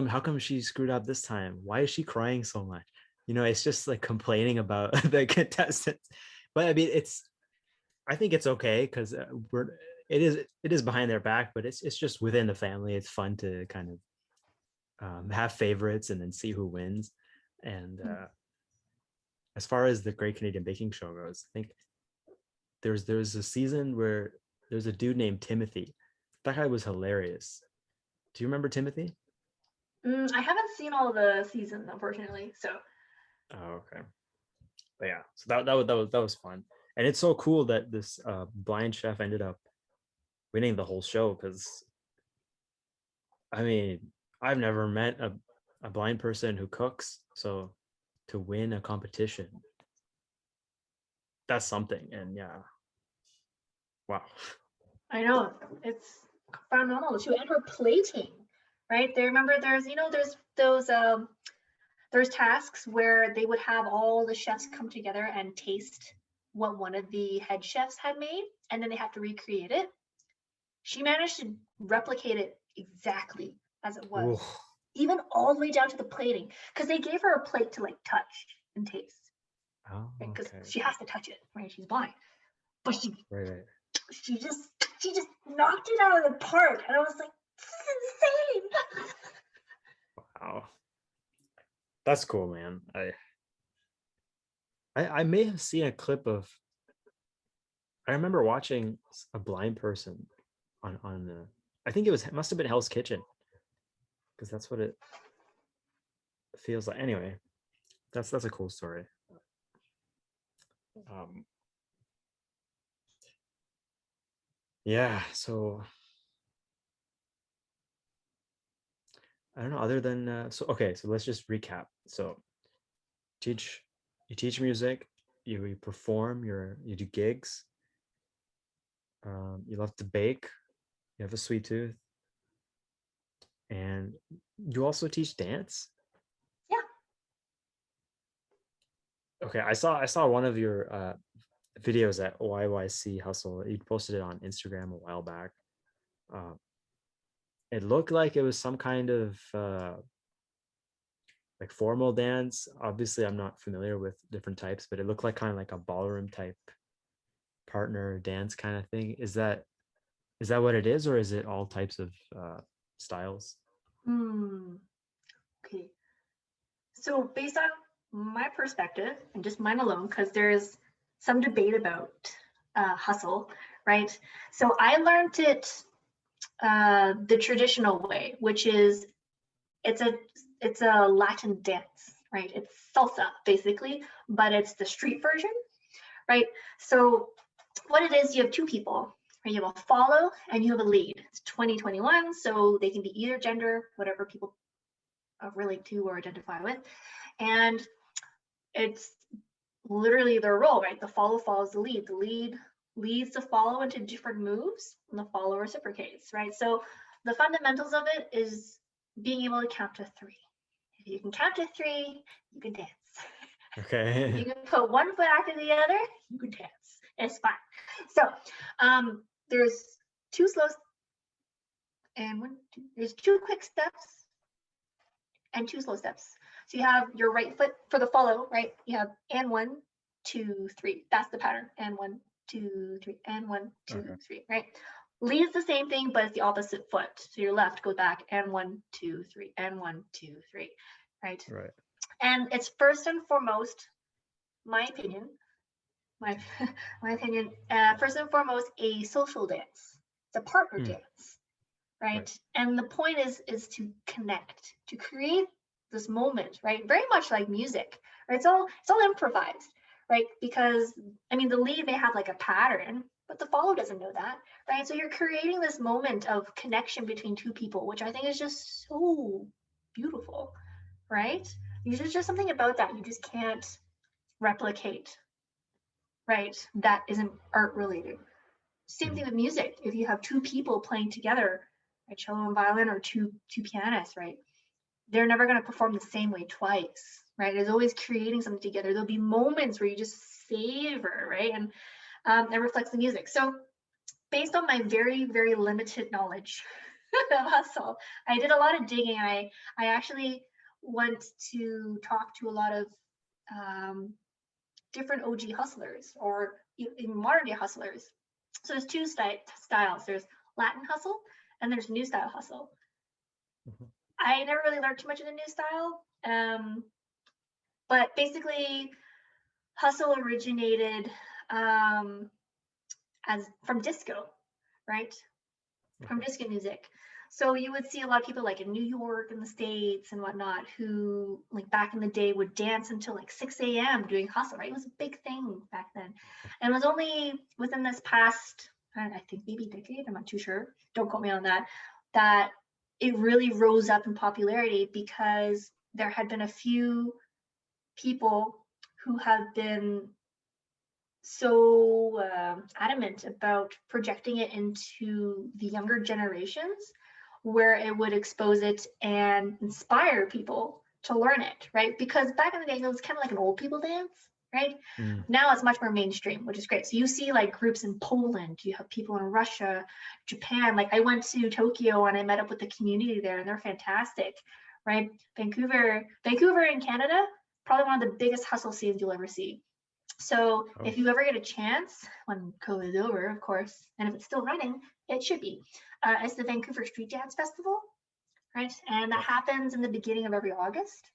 how come she screwed up this time? Why is she crying so much? It's just like complaining about the contestants. But I mean, I think it's okay because it is behind their back, but it's just within the family. It's fun to kind of have favorites and then see who wins. And as far as the Great Canadian Baking Show goes, I think there's a season where there's a dude named Timothy. That guy was hilarious. Do you remember Timothy? I haven't seen all the seasons, unfortunately. So Oh, okay. But yeah, so that was fun, and it's so cool that this blind chef ended up winning the whole show because I mean I've never met a blind person who cooks, so to win a competition, that's something. And yeah, wow. I know it's phenomenal too, and her plating, right? They remember there's there's tasks where they would have all the chefs come together and taste what one of the head chefs had made, and then they have to recreate it. She managed to replicate it exactly as it was, Ooh. even all the way down to the plating, because they gave her a plate to like touch and taste, Oh, right? Because okay. she has to touch it, right? She's blind, but Right. she just she just knocked it out of the park, and I was like, this is insane. Wow. That's cool, man. I may have seen a clip of. I remember watching a blind person on the. I think it must have been Hell's Kitchen because that's what it feels like. Anyway, that's a cool story. Um, yeah. So I don't know. Other than so okay. So let's just recap. So teach you teach music. You perform. You do gigs. You love to bake. You have a sweet tooth, and you also teach dance. Yeah. Okay, I saw one of your videos at YYC Hustle. You posted it on Instagram a while back. Uh, it looked like it was some kind of like formal dance. Obviously, I'm not familiar with different types, but it looked like kind of like a ballroom type partner dance kind of thing. Is that what it is, or is it all types of styles? Hmm. Okay. So based on my perspective and just mine alone, because there's some debate about hustle, right? So I learned it the traditional way, which is it's a it's a Latin dance, right? It's salsa basically, but it's the street version, right? So what it is, you have two people, right? You have a follow and you have a lead. It's 2021, so they can be either gender, whatever people relate to or identify with, and it's literally their role, right? The follow follows the lead. The lead leads the follow into different moves, and the follow reciprocates, right? So the fundamentals of it is being able to count to three. If you can count to three, you can dance. If Okay. you can put one foot after the other, you can dance. It's fine. So there's two slow and one, two, there's two quick steps and two slow steps. So you have your right foot for the follow, right? You have and 1, 2, 3. That's the pattern. And 1, 2, 3, and 1, 2, Okay. 3, right? Lead is the same thing, but it's the opposite foot. So your left goes back and 1, 2, 3, and 1, 2, 3, right? Right. And it's first and foremost, my opinion, my my opinion, first and foremost, a social dance. It's a partner Hmm. dance, right? Right. And the point is to connect, to create this moment, right? Very much like music, right? It's all improvised, right? Because I mean, the lead may have like a pattern, but the follow doesn't know that, right? So you're creating this moment of connection between two people, which I think is just so beautiful, right? There's just something about that you just can't replicate, right? That isn't art related. Same thing Mhm. with music. If you have two people playing together, a cello and violin, or two pianists, right? They're never going to perform the same way twice, right? There's always creating something together. There'll be moments where you just savor, right? And it reflects the music. So based on my very, very limited knowledge, of Hustle. I did a lot of digging. I actually went to talk to a lot of different OG hustlers or even modern day hustlers. So there's two styles. There's Latin hustle and there's new style hustle. Mhm. I never really learned too much of the new style, but basically, hustle originated as from disco, right? From Okay. disco music. So you would see a lot of people like in New York and the States and whatnot who like back in the day would dance until like 6 a.m. doing hustle, right? It was a big thing back then. And it was only within this past, I think maybe decade, I'm not too sure. Don't quote me on that, that it really rose up in popularity because there had been a few people who have been so adamant about projecting it into the younger generations where it would expose it and inspire people to learn it, right? Because back in the day, it was kind of like an old people dance, right? Mm. Now it's much more mainstream, which is great. So you see like groups in Poland, you have people in Russia, Japan. Like I went to Tokyo and I met up with the community there and they're fantastic, right? Vancouver in Canada, probably one of the biggest hustle scenes you'll ever see. So Oh, if you ever get a chance, when COVID is over, of course, and if it's still running, it should be. It's the Vancouver Street Dance Festival, right? And that okay. happens in the beginning of every August.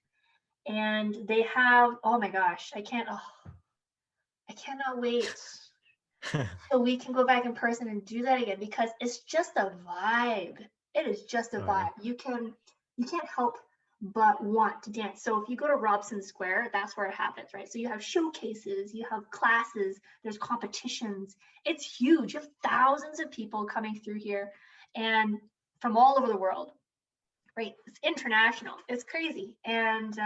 And they have, oh my gosh, I cannot wait so we can go back in person and do that again because it's just a vibe. It is just a Oh yeah. vibe. You can't help but want to dance. So if you go to Robson Square, that's where it happens, right? So you have showcases, you have classes, there's competitions. It's huge. You have thousands of people coming through here and from all over the world, right? It's international. It's crazy. And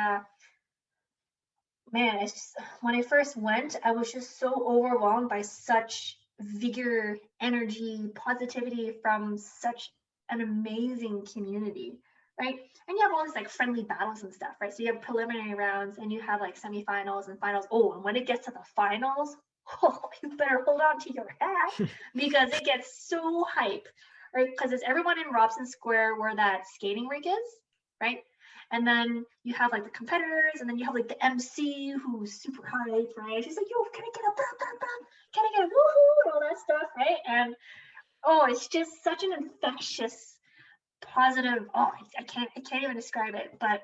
man, it's just, when I first went, I was just so overwhelmed by such vigor, energy, positivity from such an amazing community, right? And you have all these like friendly battles and stuff, right? So you have preliminary rounds and you have like semifinals and finals. Oh, and when it gets to the finals, oh, you better hold on to your hat because it gets so hype, right? Because it's everyone in Robson Square where that skating rink is, right? And then you have like the competitors, and then you have like the MC who's super hype, right? She's like, yo, can I get a bum, bum, bum? Can I get a woohoo? And all that stuff, right? And oh, it's just such an infectious, positive. Oh, I can't even describe it, but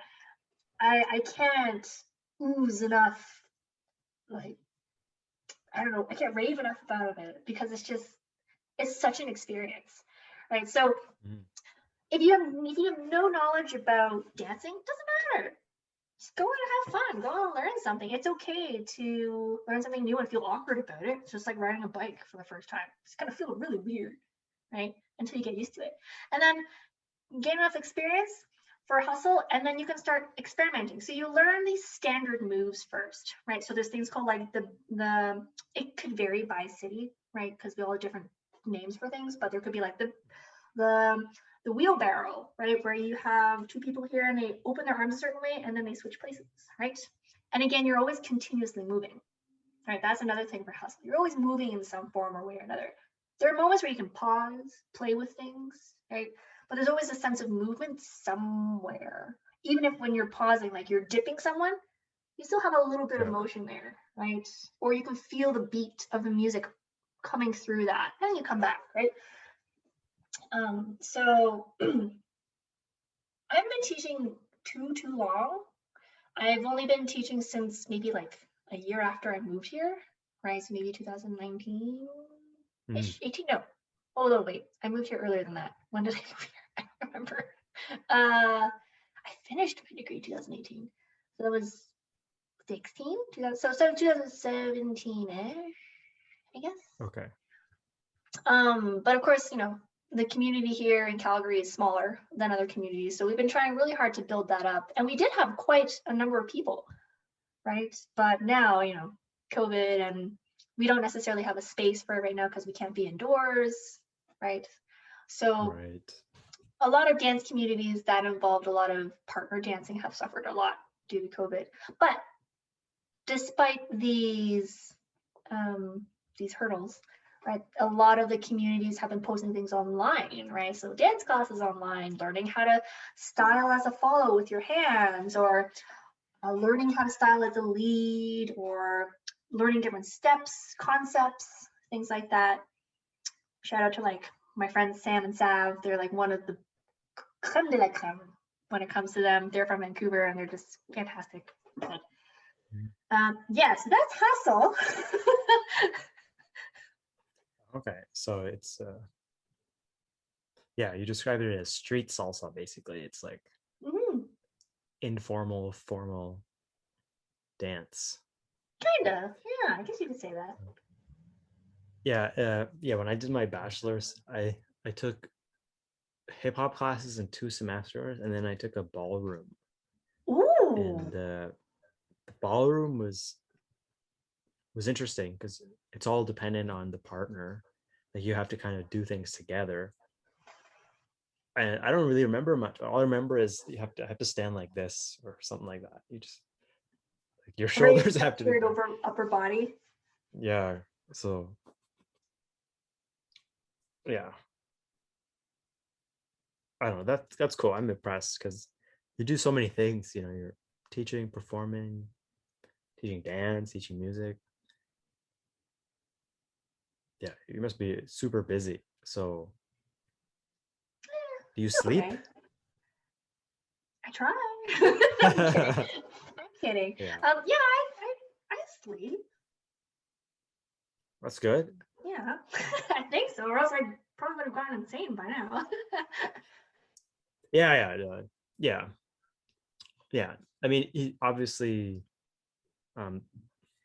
I can't ooze enough. Like, I don't know, I can't rave enough about it because it's such an experience, right? So Mm. if you have no knowledge about dancing, doesn't matter. Just go and have fun. Go and learn something. It's okay to learn something new and feel awkward about it. It's just like riding a bike for the first time. It's gonna feel really weird, right? Until you get used to it. And then gain enough experience for hustle, and then you can start experimenting. So you learn these standard moves first, right? So there's things called like the it could vary by city, right? Because we all have different names for things, but there could be like the the wheelbarrow, right? Where you have two people here and they open their arms a certain way and then they switch places, right? And again, you're always continuously moving, right? That's another thing for hustle. You're always moving in some form or way or another. There are moments where you can pause, play with things, right? But there's always a sense of movement somewhere. Even if when you're pausing, like you're dipping someone, you still have a little bit of Yeah. motion there, right? Or you can feel the beat of the music coming through that, and then you come back, right? So I haven't been teaching too long. I've only been teaching since maybe like a year after I moved here, right? So maybe 2019-ish, Mm. 18, no. Oh no, wait, I moved here earlier than that. When did I move here? I don't remember. I finished my degree 2018. So that was 16, 2000, so 2017-ish, I guess. Okay. But of course, the community here in Calgary is smaller than other communities. So we've been trying really hard to build that up. And we did have quite a number of people, right? But now, COVID, and we don't necessarily have a space for it right now because we can't be indoors, right? So Right. a lot of dance communities that involved a lot of partner dancing have suffered a lot due to COVID. But despite these hurdles, right? A lot of the communities have been posting things online, right? So dance classes online, learning how to style as a follow with your hands, or learning how to style as a lead, or learning different steps, concepts, things like that. Shout out to like my friends Sam and Sav. They're like one of the creme de la creme when it comes to them. They're from Vancouver and they're just fantastic. But, yeah, so that's hustle. Okay, so it's yeah, you described it as street salsa basically. It's like informal, formal dance. Kinda, yeah, I guess you could say that. Yeah, when I did my bachelor's, I took hip hop classes in 2 semesters, and then I took a ballroom. Ooh. And the ballroom was interesting because it's all dependent on the partner. Like you have to kind of do things together. And I don't really remember much. All I remember is you have to stand like this or something like that. You just like your shoulders have to be over upper body. Yeah. So yeah. I don't know. That's cool. I'm impressed because you do so many things. You know, you're teaching, performing, teaching dance, teaching music. Yeah, you must be super busy. So, do you sleep? Okay. I try. I'm kidding. I'm kidding. Yeah, Yeah, I sleep. that's good. Yeah, I think so, or else I probably would have gone insane by now. Yeah, yeah. I mean, obviously, um,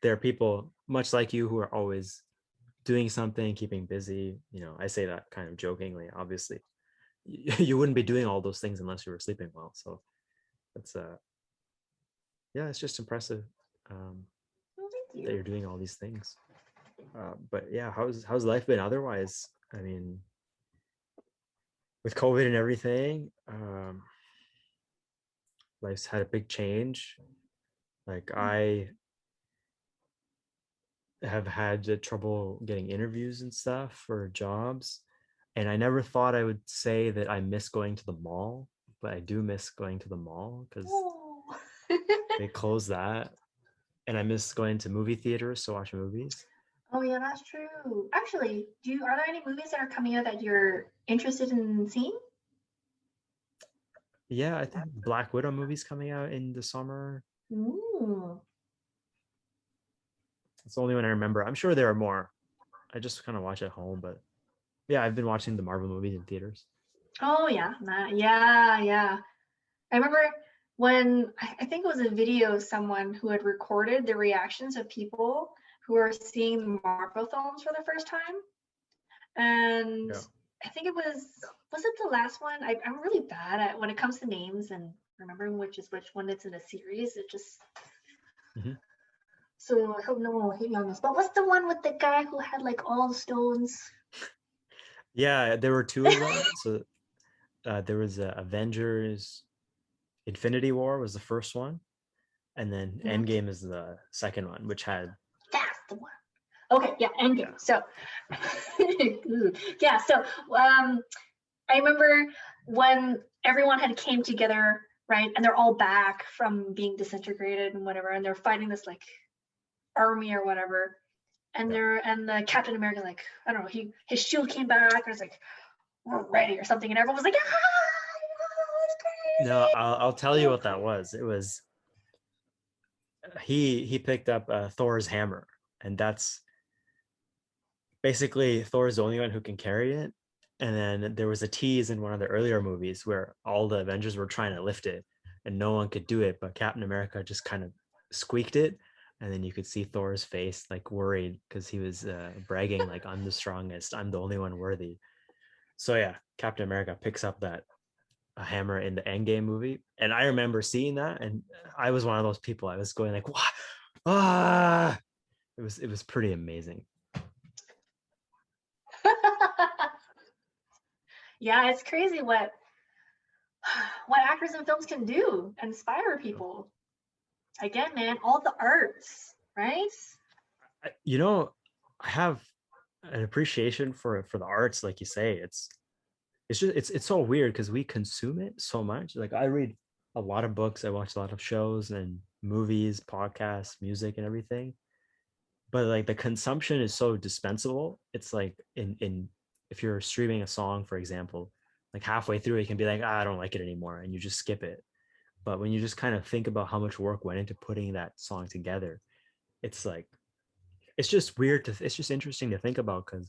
there are people much like you who are always doing something, keeping busy. You know, I say that kind of jokingly. Obviously, you wouldn't be doing all those things unless you were sleeping well. So that's yeah, it's just impressive Well, thank that you. you're doing all these things. But yeah, how's life been otherwise? I mean, with COVID and everything, life's had a big change. Like I have had trouble getting interviews and stuff for jobs, and I never thought I would say that I miss going to the mall, but I do miss going to the mall because Oh. they closed that, and I miss going to movie theaters to watch movies. Oh yeah, that's true. Actually, are there any movies that are coming out that you're interested in seeing? Yeah, I think Black Widow movie's coming out in the summer. Ooh. It's the only one I remember. I'm sure there are more. I just kind of watch at home, but yeah, I've been watching the Marvel movies in theaters. Oh yeah, yeah, yeah. I remember when I think it was a video of someone who had recorded the reactions of people who are seeing the Marvel films for the first time. And Yeah. I think was it the last one? I'm really bad at when it comes to names and remembering which is which one that's in a series. It just Hmm. so I hope no one will hate me on this. But what's the one with the guy who had like all the stones? Yeah, there were two of them. So there was Avengers Infinity War was the first one, and then Endgame is the second one, which had That's the one. Okay, yeah, Endgame. yeah. So yeah, so I remember when everyone had came together, right, and they're all back from being disintegrated and whatever, and they're fighting this like army or whatever, and Yeah. the Captain America like I don't know, his shield came back and it's like we're ready or something, and everyone was like ah, it's No, crazy. I'll tell you what that was. It was he picked up Thor's hammer, and that's basically Thor's the only one who can carry it. And then there was a tease in one of the earlier movies where all the Avengers were trying to lift it, and no one could do it, but Captain America just kind of squeaked it, and then you could see Thor's face like worried because he was bragging like I'm the strongest, I'm the only one worthy. So yeah, Captain America picks up that a hammer in the Endgame movie, and I remember seeing that, and I was one of those people. I was going like, "What? Ah!" It was pretty amazing. Yeah, it's crazy what actors in films can do and inspire people. Again, man, all the arts, right? You know, I have an appreciation for the arts, like you say. It's just it's so weird because we consume it so much. Like I read a lot of books, I watch a lot of shows and movies, podcasts, music, and everything. But like the consumption is so dispensable. It's like in if you're streaming a song, for example, like halfway through you can be like, ah, I don't like it anymore, and you just skip it. But when you just kind of think about how much work went into putting that song together, it's like it's just weird to it's just interesting to think about because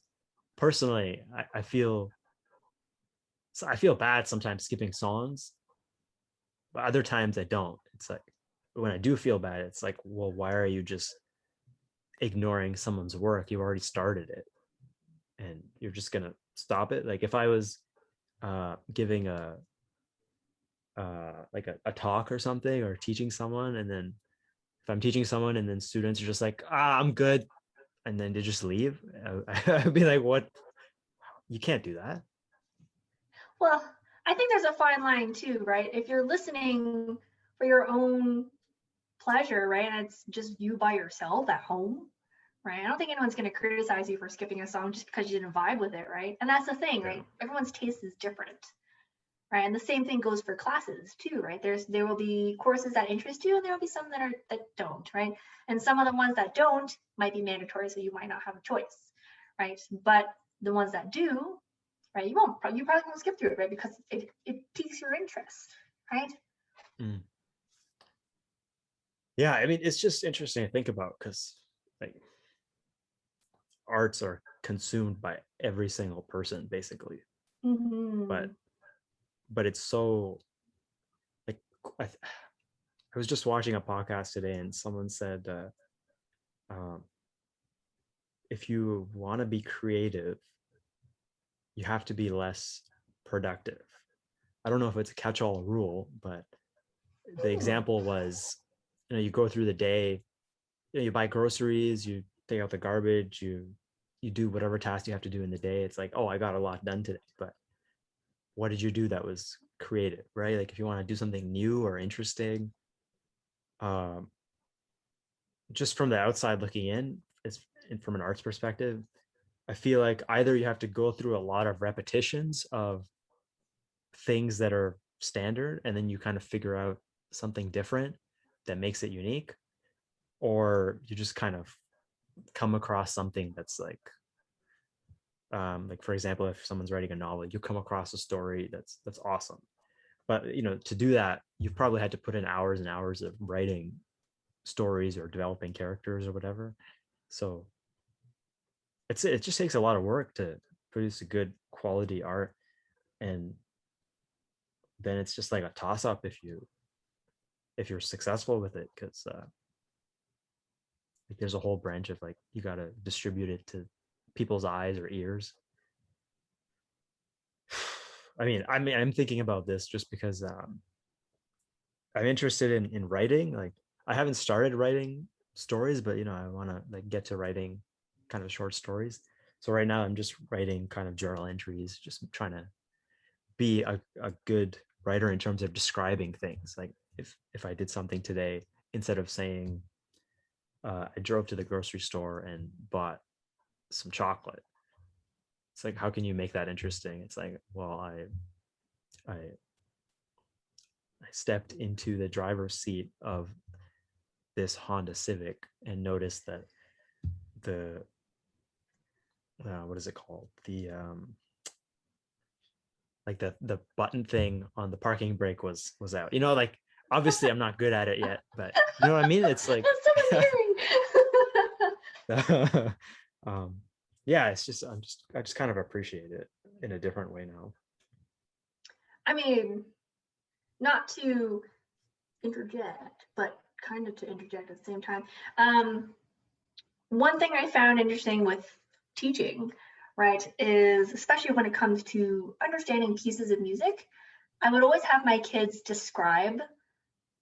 personally I feel so I feel bad sometimes skipping songs, but other times I don't. It's like when I do feel bad, it's like, well, why are you just ignoring someone's work? You already started it and you're just gonna stop it. Like if I was giving a like a talk or something or teaching someone, and then if I'm teaching someone and then students are just like, ah, I'm good, and then they just leave, I'd be like, what? You can't do that. Well, I think there's a fine line too, right? If you're listening for your own pleasure, right, and it's just you by yourself at home, right? I don't think anyone's going to criticize you for skipping a song just because you didn't vibe with it, right? And that's the thing, Yeah. right? Everyone's taste is different, right? And the same thing goes for classes too, right? There will be courses that interest you, and there will be some that don't, right? And some of the ones that don't might be mandatory, so you might not have a choice, right? But the ones that do, right, you probably won't skip through it, right? Because it piques your interest, right? Mm. Yeah, I mean, it's just interesting to think about because like arts are consumed by every single person basically, Mm-hmm. but it's so like I, I was just watching a podcast today and someone said um, if you want to be creative, you have to be less productive. I don't know if it's a catch-all rule, but the Hmm. example was, you go through the day, you buy groceries, you take out the garbage, you do whatever task you have to do in the day. It's like, oh, I got a lot done today, but what did you do that was creative, right? Like if you want to do something new or interesting, um, just from the outside looking in, it's from an arts perspective, I feel like either you have to go through a lot of repetitions of things that are standard and then you kind of figure out something different that makes it unique, or you just kind of come across something that's like for example, if someone's writing a novel, you come across a story that's awesome. But to do that, you've probably had to put in hours and hours of writing stories or developing characters or whatever. So it just takes a lot of work to produce a good quality art, and then it's just like a toss up if you're successful with it, because like there's a whole branch of like you got to distribute it to people's eyes or ears. I'm thinking about this just because I'm interested in writing. Like I haven't started writing stories, but I want to like get to writing kind of short stories. So right now I'm just writing kind of journal entries, just trying to be a good writer in terms of describing things. Like if I did something today, instead of saying I drove to the grocery store and bought some chocolate, it's like, how can you make that interesting? It's like, well, I I stepped into the driver's seat of this Honda Civic and noticed that the what is it called, the like the button thing on the parking brake was out. Like obviously I'm not good at it yet, but you know what I mean. It's like That's so endearing. um yeah, it's just I just kind of appreciate it in a different way now. I mean, not to interject, but kind of to interject at the same time. One thing I found interesting with teaching, right, is especially when it comes to understanding pieces of music, I would always have my kids describe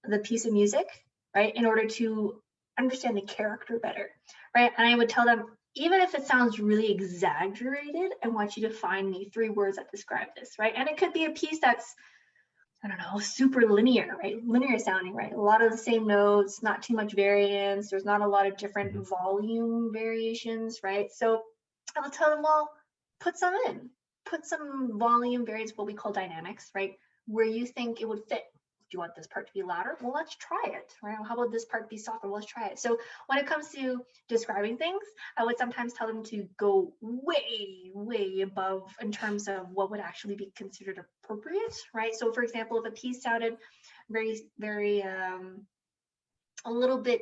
the piece of music, right, in order to understand the character better, right? And I would tell them, even if it sounds really exaggerated, I want you to find me 3 words that describe this, right? And it could be a piece that's, I don't know, super linear, right? Linear sounding, right? A lot of the same notes, not too much variance. There's not a lot of different Mhm. volume variations, right? So I will tell them, well, put some in, put some volume variance, what we call dynamics, right? Where you think it would fit. Do you want this part to be louder? Well, let's try it, right? How about this part be softer? Well, let's try it. So when it comes to describing things, I would sometimes tell them to go way, way above in terms of what would actually be considered appropriate, right? So for example, if a piece sounded very, very, a little bit,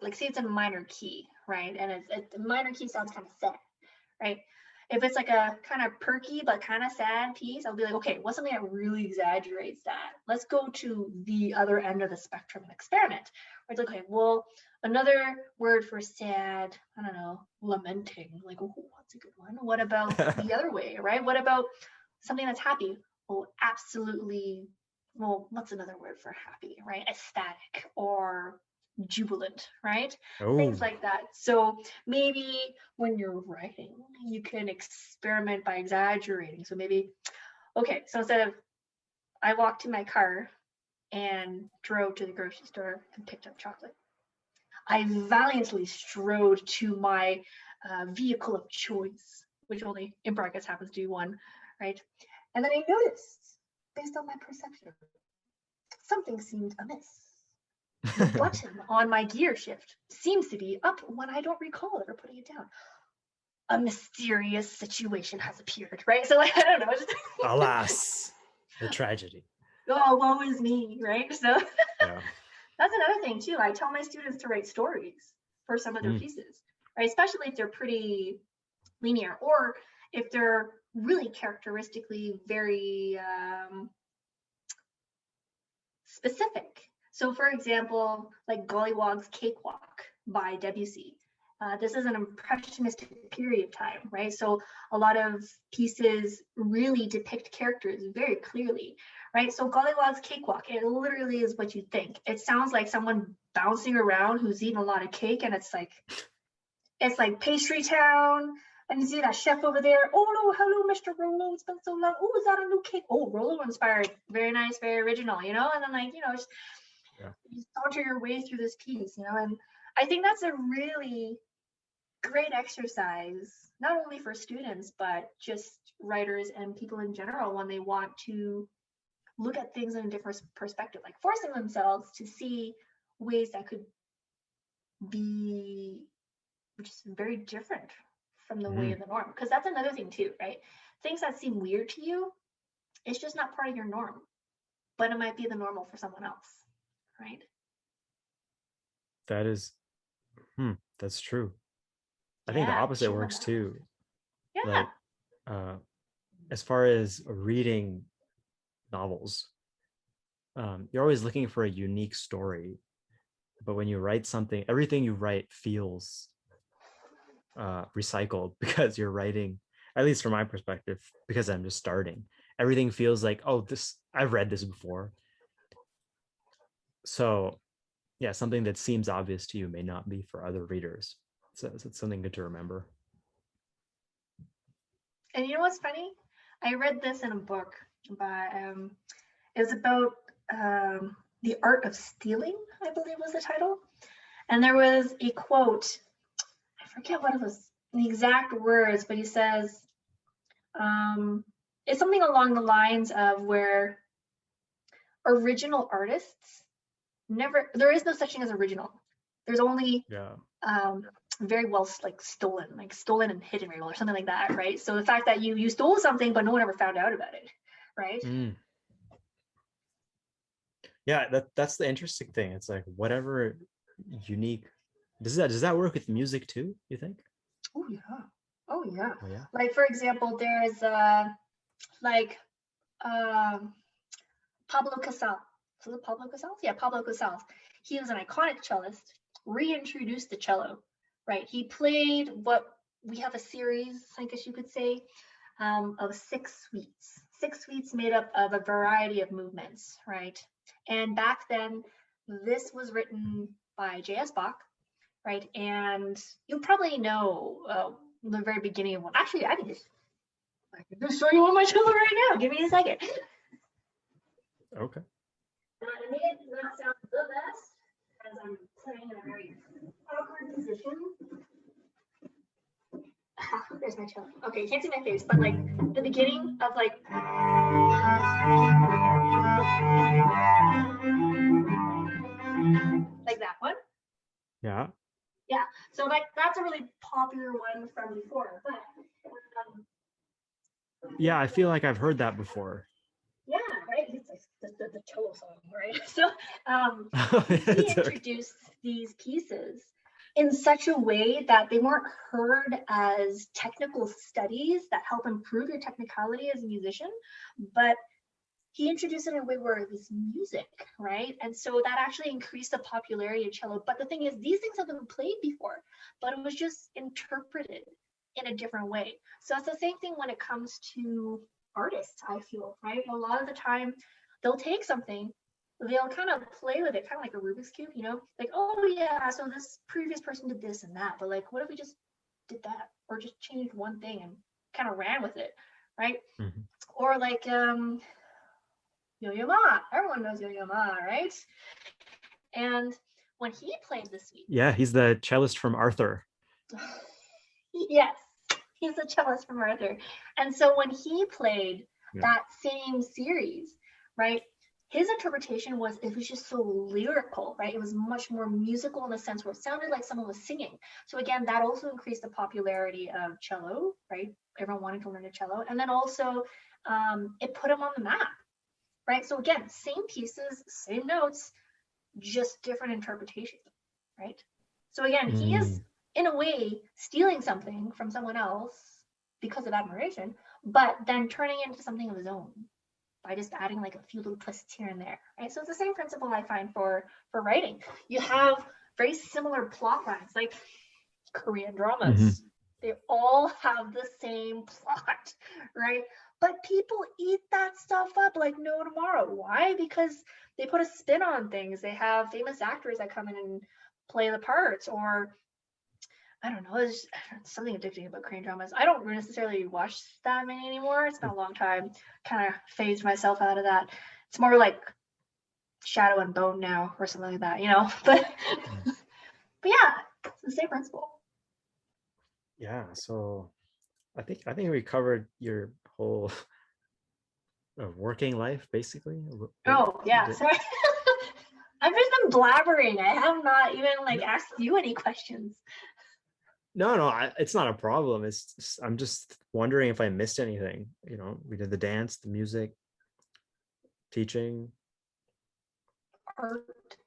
like say it's a minor key, right? And it's a minor key sounds kind of sad, right? If it's like a kind of perky but kind of sad piece, I'll be like, okay, what's something that really exaggerates that? Let's go to the other end of the spectrum and experiment. Where it's like, okay, well, another word for sad, I don't know, lamenting. Like, oh, what's a good one? What about the other way, right? What about something that's happy? Oh, absolutely. Well, what's another word for happy, right? Ecstatic or jubilant, right? Things Oh, like that. So maybe when you're writing, you can experiment by exaggerating. So maybe, okay, so instead of I walked to my car and drove to the grocery store and picked up chocolate, I valiantly strode to my vehicle of choice, which only in brackets happens to be one, right? And then I noticed, based on my perception, something seemed amiss. The button on my gear shift seems to be up when I don't recall it or putting it down. A mysterious situation has appeared, right? So like, I don't know. Just alas, the tragedy. oh, woe is me, right? So Yeah. that's another thing too. I tell my students to write stories for some of their Mm. pieces, right? Especially if they're pretty linear or if they're really characteristically very specific. So for example, like Gollywog's Cakewalk by Debussy. This is an impressionistic period of time, right? So a lot of pieces really depict characters very clearly, right? So Gollywog's Cakewalk, it literally is what you think. It sounds like someone bouncing around who's eating a lot of cake, and it's like Pastry Town, and you see that chef over there. Oh no, hello, Mr. Rolo. It's been so long. Oh, is that a new cake? Oh, Rolo inspired. Very nice, very original, you know? And then like, just Yeah. you saunter your way through this piece, and I think that's a really great exercise, not only for students, but just writers and people in general when they want to look at things in a different perspective, like forcing themselves to see ways that could be just very different from the way Mm. of the norm. Because that's another thing too, right? Things that seem weird to you, it's just not part of your norm, but it might be the normal for someone else, right? That is, that's true. I think the Yeah, opposite show them works that. too. Yeah. Like, uh, as far as reading novels, you're always looking for a unique story. But when you write something, everything you write feels recycled because you're writing, at least from my perspective, because I'm just starting. Everything feels like, oh, this, I've read this before. So, yeah, something that seems obvious to you may not be for other readers. So it's something good to remember. And you know what's funny? I read this in a book by it was about the art of stealing, I believe was the title. And there was a quote, I forget what it was, the exact words, but he says, um, it's something along the lines of where original artists never, there is no such thing as original. There's only Yeah. um, very well like stolen and hidden very well, or something like that, right? So the fact that you stole something, but no one ever found out about it, right? Mm. Yeah, that's the interesting thing. It's like whatever unique, does that work with music too, you think? Oh yeah, oh yeah. Oh yeah. Like for example, there's like um, Pablo Casals. Was it Pablo Casals? Yeah, Pablo Casals. He was an iconic cellist. Reintroduced the cello, right? He played what we have a series, I guess you could say, of six suites made up of a variety of movements, right? And back then, this was written by J.S. Bach, right? And you'll probably know the very beginning of one. Actually, I can just show you on my cello right now. Give me a second. Okay. It may not sound the best as I'm playing in a very awkward position. my cello. Okay, you can't see my face, but like the beginning of like that one. Yeah. Yeah, so like that's a really popular one from before. But Yeah, I feel like I've heard that before. yeah, right. It's like the cello song, right? So he It's okay. introduced these pieces in such a way that they weren't heard as technical studies that help improve your technicality as a musician, but he introduced it in a way where it was music, right? And so that actually increased the popularity of cello. But the thing is, these things have been played before, but it was just interpreted in a different way. So it's the same thing when it comes to artists, I feel, right? A lot of the time, they'll take something, they'll kind of play with it, kind of like a Rubik's Cube, you know? Like, oh yeah, so this previous person did this and that, but like, what if we just did that or just changed one thing and kind of ran with it, right? Mhm. Or like, Yo-Yo Ma. Everyone knows Yo-Yo Ma, right? And when he played this week, Yeah, he's the cellist from Arthur. yes, he's a cellist from Arthur. And so when he played Yeah. that same series, right, his interpretation was it was just so lyrical, right? It was much more musical in the sense where it sounded like someone was singing. So again, that also increased the popularity of cello, right? Everyone wanted to learn a cello. And then also it put him on the map, right? So again, same pieces, same notes, just different interpretations, right? So again, he is Mm. in a way stealing something from someone else because of admiration, but then turning it into something of his own by just adding like a few little twists here and there, right? So it's the same principle I find for writing. You have very similar plot lines, like Korean Mhm. dramas. They all have the same plot, right? But people eat that stuff up like no tomorrow. Why? Because they put a spin on things. They have famous actors that come in and play the parts, or I don't know, there's something addicting about Korean dramas. I don't necessarily watch that many anymore. It's been a long time. Kind of phased myself out of that. It's more like Shadow and Bone now, or something like that, you know. But yeah, it's the same principle. Yeah, so I think we covered your whole working life basically. Oh yeah, Did- sorry. I've just been blabbering. I have not even like asked you any questions. No, no, it's not a problem. I'm just wondering if I missed anything. We did the dance, the music, teaching, Art.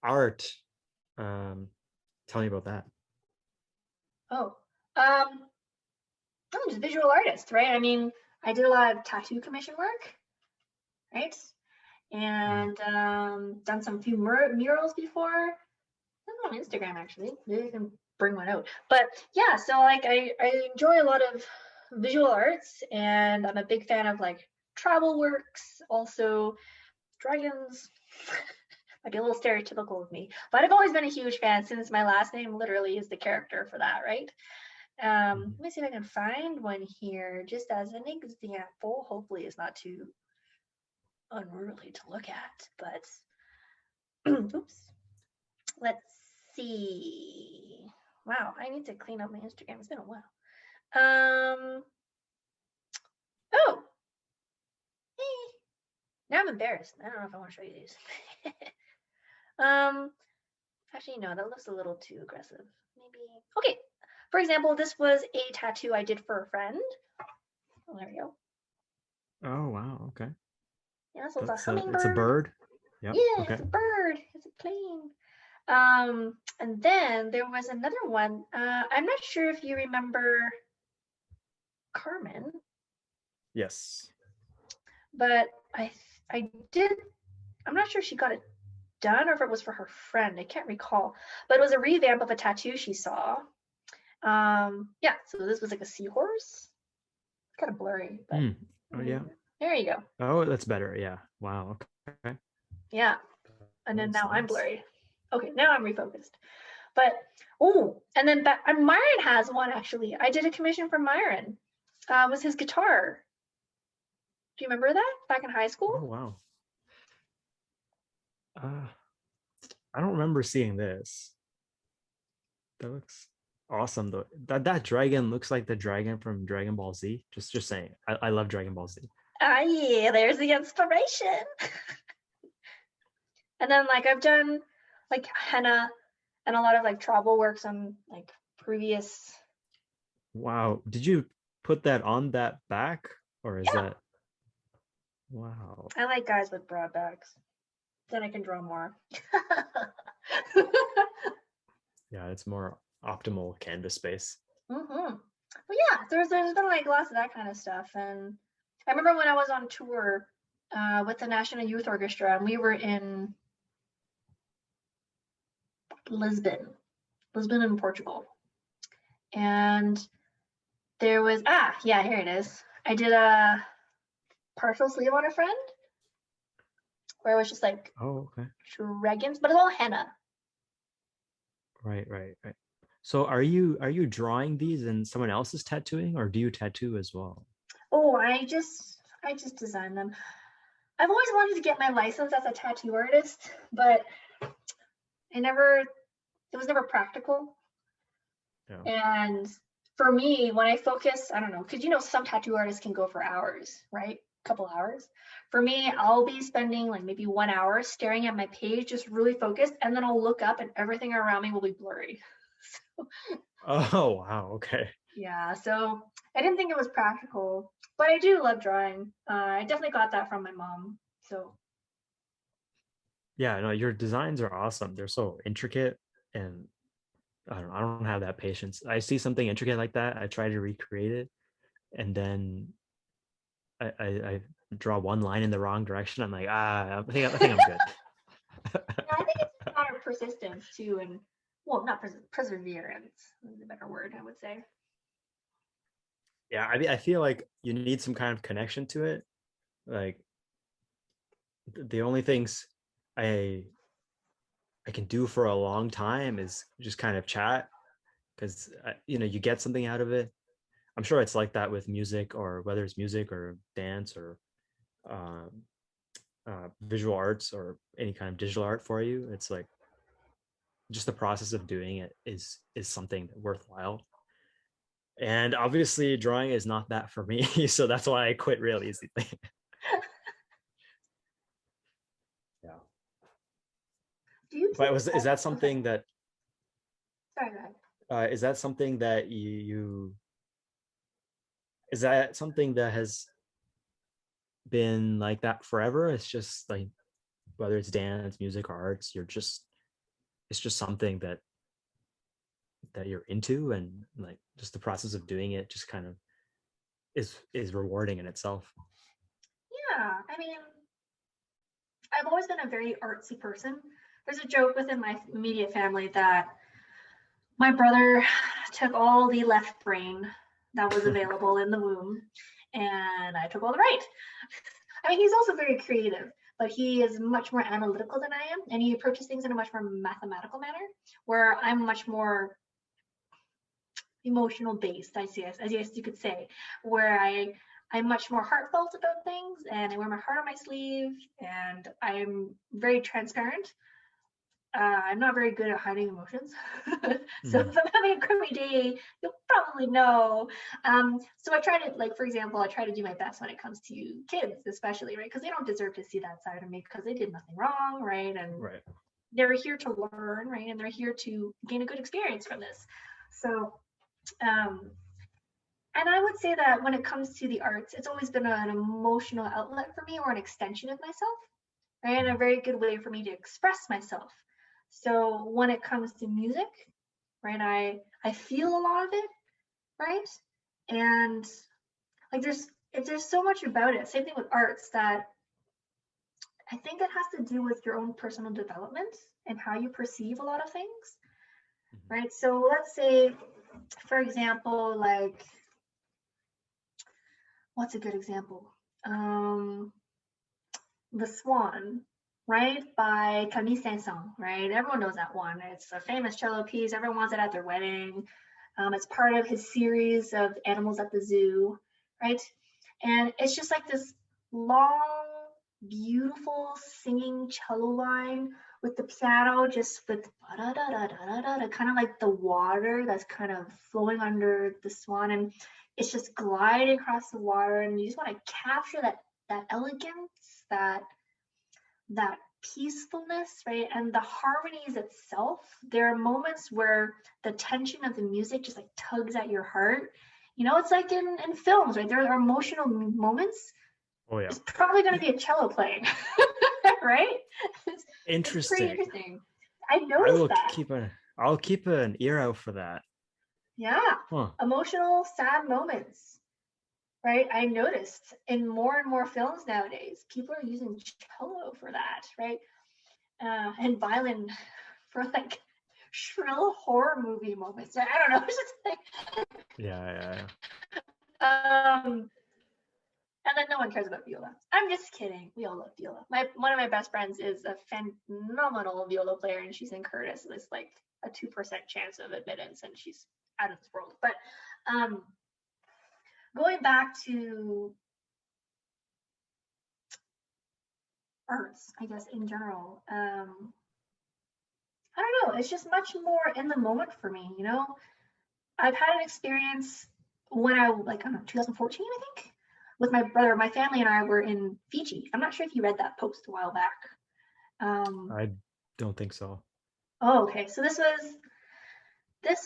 art. Um, Tell me about that. Oh, I'm just a visual artist, right? I mean, I did a lot of tattoo commission work, right? Mm. And done some few murals before. That's on Instagram actually. Maybe I can bring one out. But yeah, so like I enjoy a lot of visual arts, and I'm a big fan of like travel works, also dragons. Might be a little stereotypical of me, but I've always been a huge fan since my last name literally is the character for that, right? Mhm. Let me see if I can find one here just as an example. Hopefully it's not too unruly to look at, but oops. Let's see. Wow, I need to clean up my Instagram. It's been a while. Um, oh, hey. Now I'm embarrassed. I don't know if I want to show you these. um, Actually, no, that looks a little too aggressive. Maybe. Okay. For example, this was a tattoo I did for a friend. Oh, there we go. Oh wow, okay. Yeah, so it's a It's a hummingbird. bird. Yep. Yeah, Okay. it's a bird. It's a plane. And then there was another one. I'm not sure if you remember Carmen, Yes. but I did. I'm not sure if she got it done or if it was for her friend. I can't recall. But it was a revamp of a tattoo she saw. Yeah. So this was like a seahorse. Kind of blurry, but Mm. Oh yeah. there you go. Oh, that's better. Yeah. Wow. Okay. Yeah. And then That's now I'm nice. blurry. Okay, now I'm refocused. But oh, and then that Myron has one actually. I did a commission for Myron. Was his guitar. Do you remember that back in high school? Oh wow. I don't remember seeing this. That looks. Awesome though. That dragon looks like the dragon from Dragon Ball Z. Just saying. I love Dragon Ball Z. Ah, yeah, there's the inspiration. And then like I've done like henna and a lot of like tribal works on like previous. Wow. Did you put that on that back or is Yeah, that wow. I like guys with broad backs. Then I can draw more. Yeah, it's more optimal canvas space. Mm-hmm. But yeah, there's been like lots of that kind of stuff. And I remember when I was on tour with the National Youth Orchestra, and we were in Lisbon, Lisbon in Portugal. And there was yeah, here it is. I did a partial sleeve on a friend where it was just like Oh, okay. dragons, but it's all henna. Right, right, right. So are you drawing these and someone else is tattooing or do you tattoo as well? Oh, I just designed them. I've always wanted to get my license as a tattoo artist, but it was never practical. Yeah. And for me, when I focus, I don't know, because some tattoo artists can go for hours, right? A couple hours. For me, I'll be spending like maybe 1 hour staring at my page, just really focused, and then I'll look up and everything around me will be blurry. Oh, wow. Okay. Yeah, so I didn't think it was practical, but I do love drawing. I definitely got that from my mom. So Yeah, no, your designs are awesome. They're so intricate and I don't have that patience. I see something intricate like that, I try to recreate it and then I draw one line in the wrong direction. I'm like, I think I'm good. yeah, I think it's just a matter of persistence too, and well, not perseverance is a better word, I would say. Yeah, I mean, I feel like you need some kind of connection to it. Like the only things I I can do for a long time is just kind of chat because you get something out of it. I'm sure it's like that with music or whether it's music or dance or um, visual arts or any kind of digital art for you. It's like just the process of doing it is something worthwhile. And obviously, drawing is not that for me, so that's why I quit real easily. Yeah, Do you but take? is that Oh, sorry. something that Sorry, go ahead. is that something that is that something that has been like that forever? It's just like whether it's dance, music, or arts, it's just something that you're into, and like just the process of doing it just kind of is rewarding in itself. Yeah, I mean, I've always been a very artsy person. There's a joke within my immediate family that my brother took all the left brain that was available in the womb, and I took all the right. I mean, he's also very creative, but he is much more analytical than I am, and he approaches things in a much more mathematical manner, where I'm much more emotional based, as yes you could say, where I'm much more heartfelt about things, and I wear my heart on my sleeve, and I'm very transparent. I'm not very good at hiding emotions. So if Mhm. I'm having a crummy day, you'll probably know. So I try to, like, for example, I try to do my best when it comes to kids, especially, right? Because they don't deserve to see that side of me because they did nothing wrong, right? And Right. they're here to learn, right? And they're here to gain a good experience from this. So, um, and I would say that when it comes to the arts, it's always been an emotional outlet for me or an extension of myself, right? And a very good way for me to express myself. So when it comes to music, right, I feel a lot of it, right? And like there's so much about it. Same thing with arts that I think it has to do with your own personal development and how you perceive a lot of things, Mhm. right? So let's say, for example, like what's a good example? The Swan, right, by Camille Saint-Saëns, right? Everyone knows that one. It's a famous cello piece. Everyone wants it at their wedding. It's part of his series of Animals at the Zoo, right? And it's just like this long, beautiful singing cello line with the piano, just with kind of like the water that's kind of flowing under the swan, and it's just gliding across the water, and you just want to capture that elegance, that peacefulness, right? And the harmonies itself. There are moments where the tension of the music just like tugs at your heart. You know, it's like in films, right? There are emotional moments. Oh yeah. It's probably going to be a cello playing, right? It's pretty Interesting. interesting. I I noticed will that. I'll keep an ear out for that. Yeah. Huh. Emotional, sad moments, right? I noticed in more and more films nowadays, people are using cello for that, right? And violin for like shrill horror movie moments. I don't know. It's just like, Yeah. and then no one cares about viola. I'm just kidding. We all love viola. One of my best friends is a phenomenal viola player, and she's in Curtis. And it's like a 2% chance of admittance, and she's out of this world. But going back to arts, I guess in general, I don't know. It's just much more in the moment for me. You know, I've had an experience when I like, I don't know, 2014, I think, with my brother. My family and I were in Fiji. I'm not sure if you read that post a while back. I don't think so. Oh, okay. So this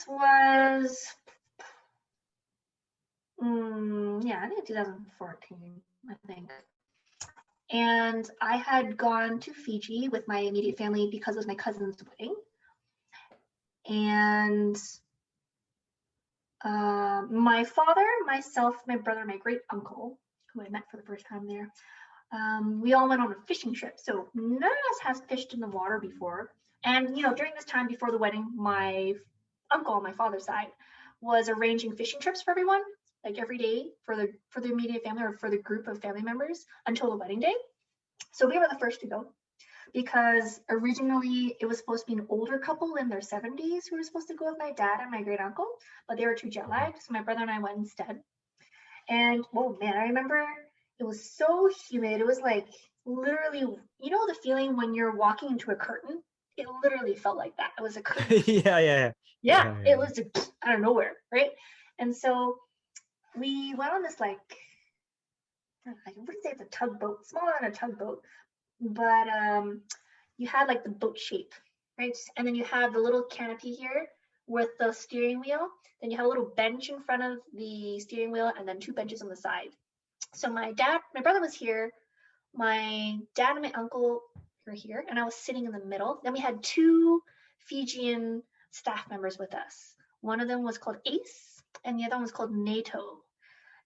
was yeah, I think 2014, I think. And I had gone to Fiji with my immediate family because it was my cousin's wedding. And my father, myself, my brother, my great uncle, who I met for the first time there, we all went on a fishing trip. So none of us has fished in the water before. And, you know, during this time before the wedding, my uncle on my father's side was arranging fishing trips for everyone, like every day for the immediate family or for the group of family members until the wedding day. So we were the first to go because originally it was supposed to be an older couple in their 70s who were supposed to go with my dad and my great uncle, but they were too jet lagged. So my brother and I went instead. And oh man, I remember it was so humid. It was like literally, you know, the feeling when you're walking into a curtain? It literally felt like that. It was a curtain. Yeah, it was out of nowhere, right? And so we went on this like, I wouldn't say it's a tugboat, smaller than a tugboat, but you had like the boat shape, right? And then you have the little canopy here with the steering wheel. Then you have a little bench in front of the steering wheel and then 2 benches on the side. So my brother was here, my dad and my uncle were here, and I was sitting in the middle. Then we had 2 Fijian staff members with us. One of them was called Ace, and the other one was called NATO.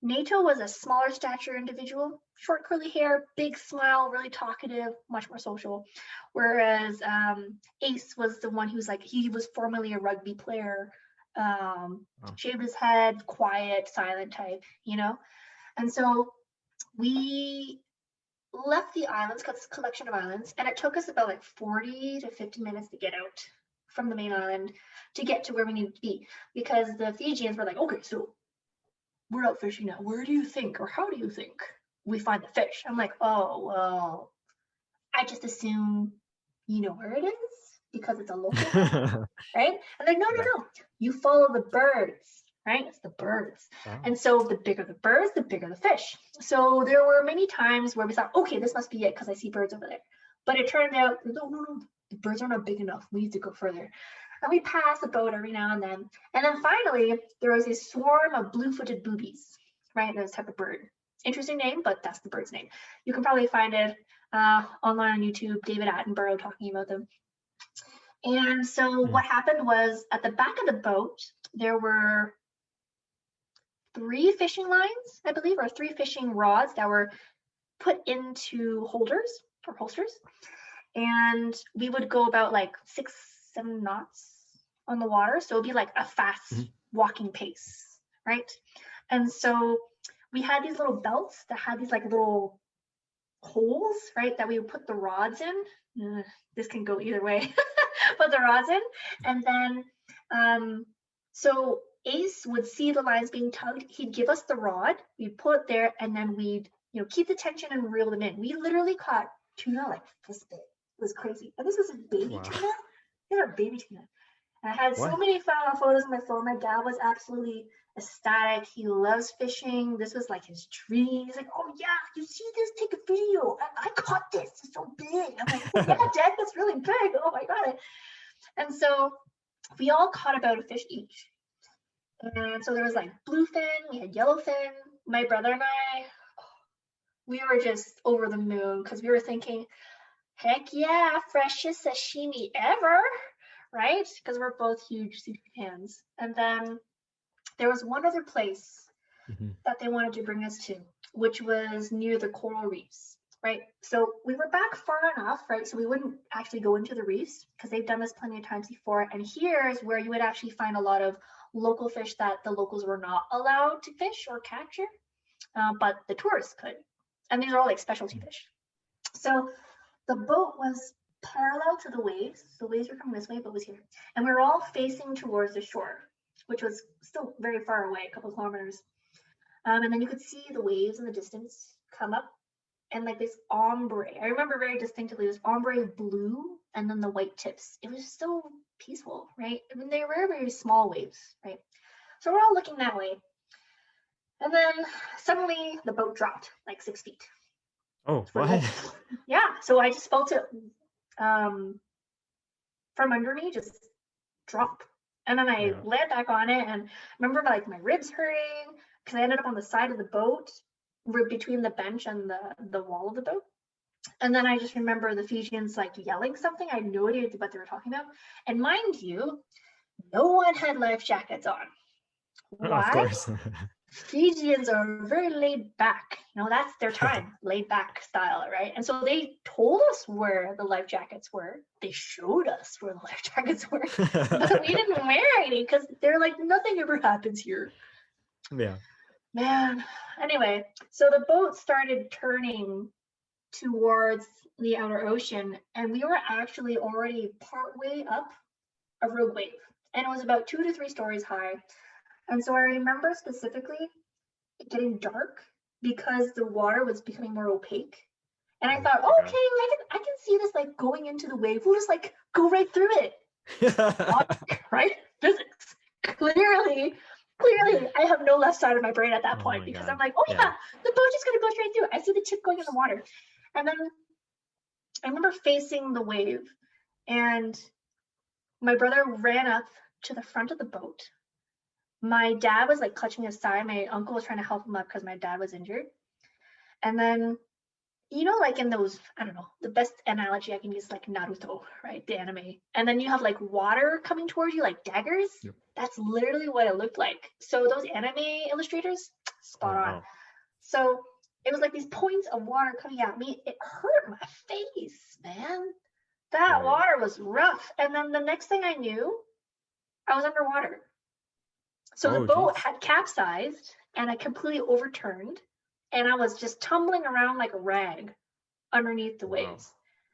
NATO was a smaller stature individual, short curly hair, big smile, really talkative, much more social. Whereas Ace was the one who's like, he was formerly a rugby player, shaved his head, quiet, silent type, you know? And so we left the islands, because it's a collection of islands, and it took us about like 40 to 50 minutes to get out from the main island to get to where we needed to be, because the Fijians were like, okay, so we're out fishing now. Where do you think, or how do you think we find the fish? I'm like, oh, well, I just assume you know where it is because it's a local thing, right? And they're like, no. You follow the birds, right? It's the birds. Oh. And so the bigger the birds, the bigger the fish. So there were many times where we thought, okay, this must be it because I see birds over there. But it turned out, no, the birds are not big enough. We need to go further. And we pass the boat every now and then. And then finally, there was a swarm of blue-footed boobies, right? This type of bird. Interesting name, but that's the bird's name. You can probably find it online on YouTube, David Attenborough talking about them. And so what happened was at the back of the boat, there were 3 fishing lines, I believe, or 3 fishing rods that were put into holders or holsters. And we would go about like 6-7 knots on the water. So it'd be like a fast walking pace, right? And so we had these little belts that had these like little holes, right, that we would put the rods in. This can go either way. Put the rods in. And then, so Ace would see the lines being tugged. He'd give us the rod. We'd pull it there, and then we'd, you know, keep the tension and reel them in. We literally caught tuna like this big, It was crazy. And this was a baby Wow. tuna. These are baby tuna. And I had so What? many photos on my phone. My dad was absolutely ecstatic. He loves fishing. This was like his dream. He's like, oh yeah, you see this? Take a video. I caught this. It's so big. I'm like, oh yeah, Dad, that's really big. Oh my God. And so we all caught about a fish each. And so there was like bluefin, we had yellowfin. My brother and I, we were just over the moon because we were thinking, heck yeah, freshest sashimi ever, right? Because we're both huge seafood fans. And then there was one other place Mhm. that they wanted to bring us to, which was near the coral reefs, right? So we were back far enough, right? So we wouldn't actually go into the reefs because they've done this plenty of times before. And here's where you would actually find a lot of local fish that the locals were not allowed to fish or capture, but the tourists could. And these are all like specialty fish. So the boat was parallel to the waves. The waves were coming this way, but was here. And we were all facing towards the shore, which was still very far away, a couple kilometers. And then you could see the waves in the distance come up and like this ombre. I remember very distinctly this ombre blue and then the white tips. It was so peaceful, right? I mean, they were very small waves, right? So we're all looking that way. And then suddenly the boat dropped like 6 feet. Oh, So what? yeah, so I just felt it from under me just drop. And then I Yeah. landed back on it and remember like my ribs hurting because I ended up on the side of the boat between the bench and the wall of the boat. And then I just remember the Fijians like yelling something. I had no idea what they were talking about. And mind you, no one had life jackets on. Of Why? course. Fijians are very laid back. You know, that's their time, laid back style, right? And so they told us where the life jackets were. They showed us where the life jackets were, but we didn't wear any because they're like, nothing ever happens here. Yeah. Man. Anyway, so the boat started turning towards the outer ocean, and we were actually already partway up a rogue wave, and it was about 2 to 3 stories high. And so I remember specifically getting dark because the water was becoming more opaque. And I thought, oh, okay, I can see this like going into the wave. We'll just like go right through it. Right? Physics. Clearly, I have no left side of my brain at that point because God. I'm like, oh yeah, the boat's just gonna go straight through. I see the tip going in the water. And then I remember facing the wave, and my brother ran up to the front of the boat. My dad was like clutching his side. My uncle was trying to help him up because my dad was injured. And then, you know, like in those, I don't know, the best analogy I can use is like Naruto, right? The anime. And then you have like water coming towards you, like daggers. Yep. That's literally what it looked like. So those anime illustrators, spot on. Wow. So it was like these points of water coming at me. It hurt my face, man. That water was rough. And then the next thing I knew, I was underwater. So the boat had capsized and I completely overturned, and I was just tumbling around like a rag underneath the waves.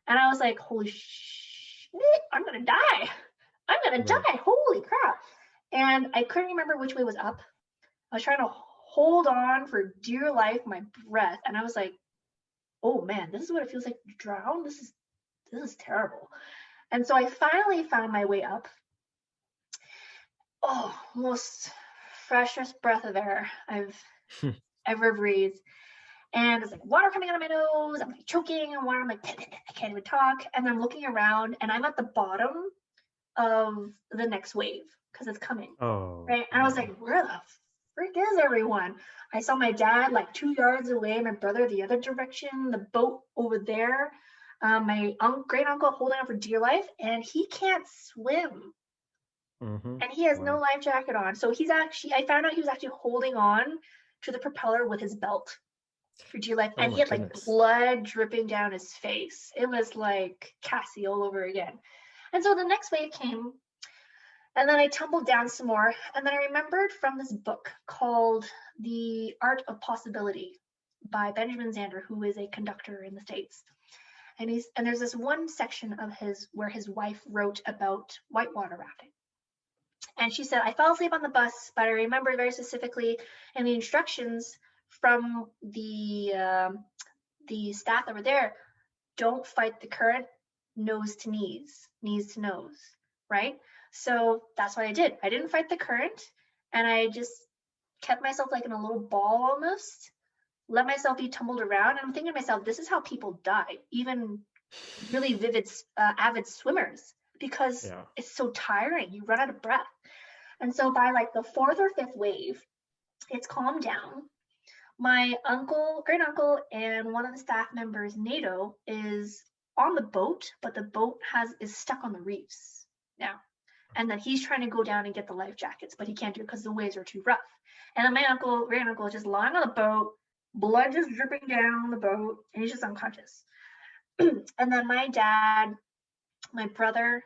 And I was like, holy shit, I'm gonna die. I'm gonna die. Holy crap. And I couldn't remember which way was up. I was trying to hold on for dear life, my breath. And I was like, oh man, this is what it feels like to drown. This is terrible. And so I finally found my way up. Oh, most freshest breath of air I've ever breathed. And it's like water coming out of my nose. I'm like choking on water. I'm like, I can't even talk. And I'm looking around and I'm at the bottom of the next wave because it's coming. Oh. Right. And I was like, where the frick is everyone? I saw my dad like 2 yards away, my brother the other direction, the boat over there, my great uncle holding on for dear life, and he can't swim. And he has no life jacket on. So I found out he was actually holding on to the propeller with his belt for dear life. And he had like blood dripping down his face. It was like Cassie all over again. And so the next wave came, and then I tumbled down some more. And then I remembered from this book called The Art of Possibility by Benjamin Zander, who is a conductor in the States. And there's this one section of his where his wife wrote about whitewater rafting. And she said, I fell asleep on the bus, but I remember very specifically in the instructions from the staff that were there, don't fight the current, nose to knees, knees to nose, right? So that's what I did. I didn't fight the current, and I just kept myself like in a little ball almost, let myself be tumbled around. And I'm thinking to myself, this is how people die, even really vivid, avid swimmers, because Yeah. it's so tiring. You run out of breath. And so by like the fourth or fifth wave, it's calmed down. My uncle, great uncle, and one of the staff members, NATO, is on the boat, but the boat is stuck on the reefs now. And then he's trying to go down and get the life jackets, but he can't do it because the waves are too rough. And then my uncle, great uncle, is just lying on the boat, blood just dripping down the boat, and he's just unconscious. And then my dad, my brother,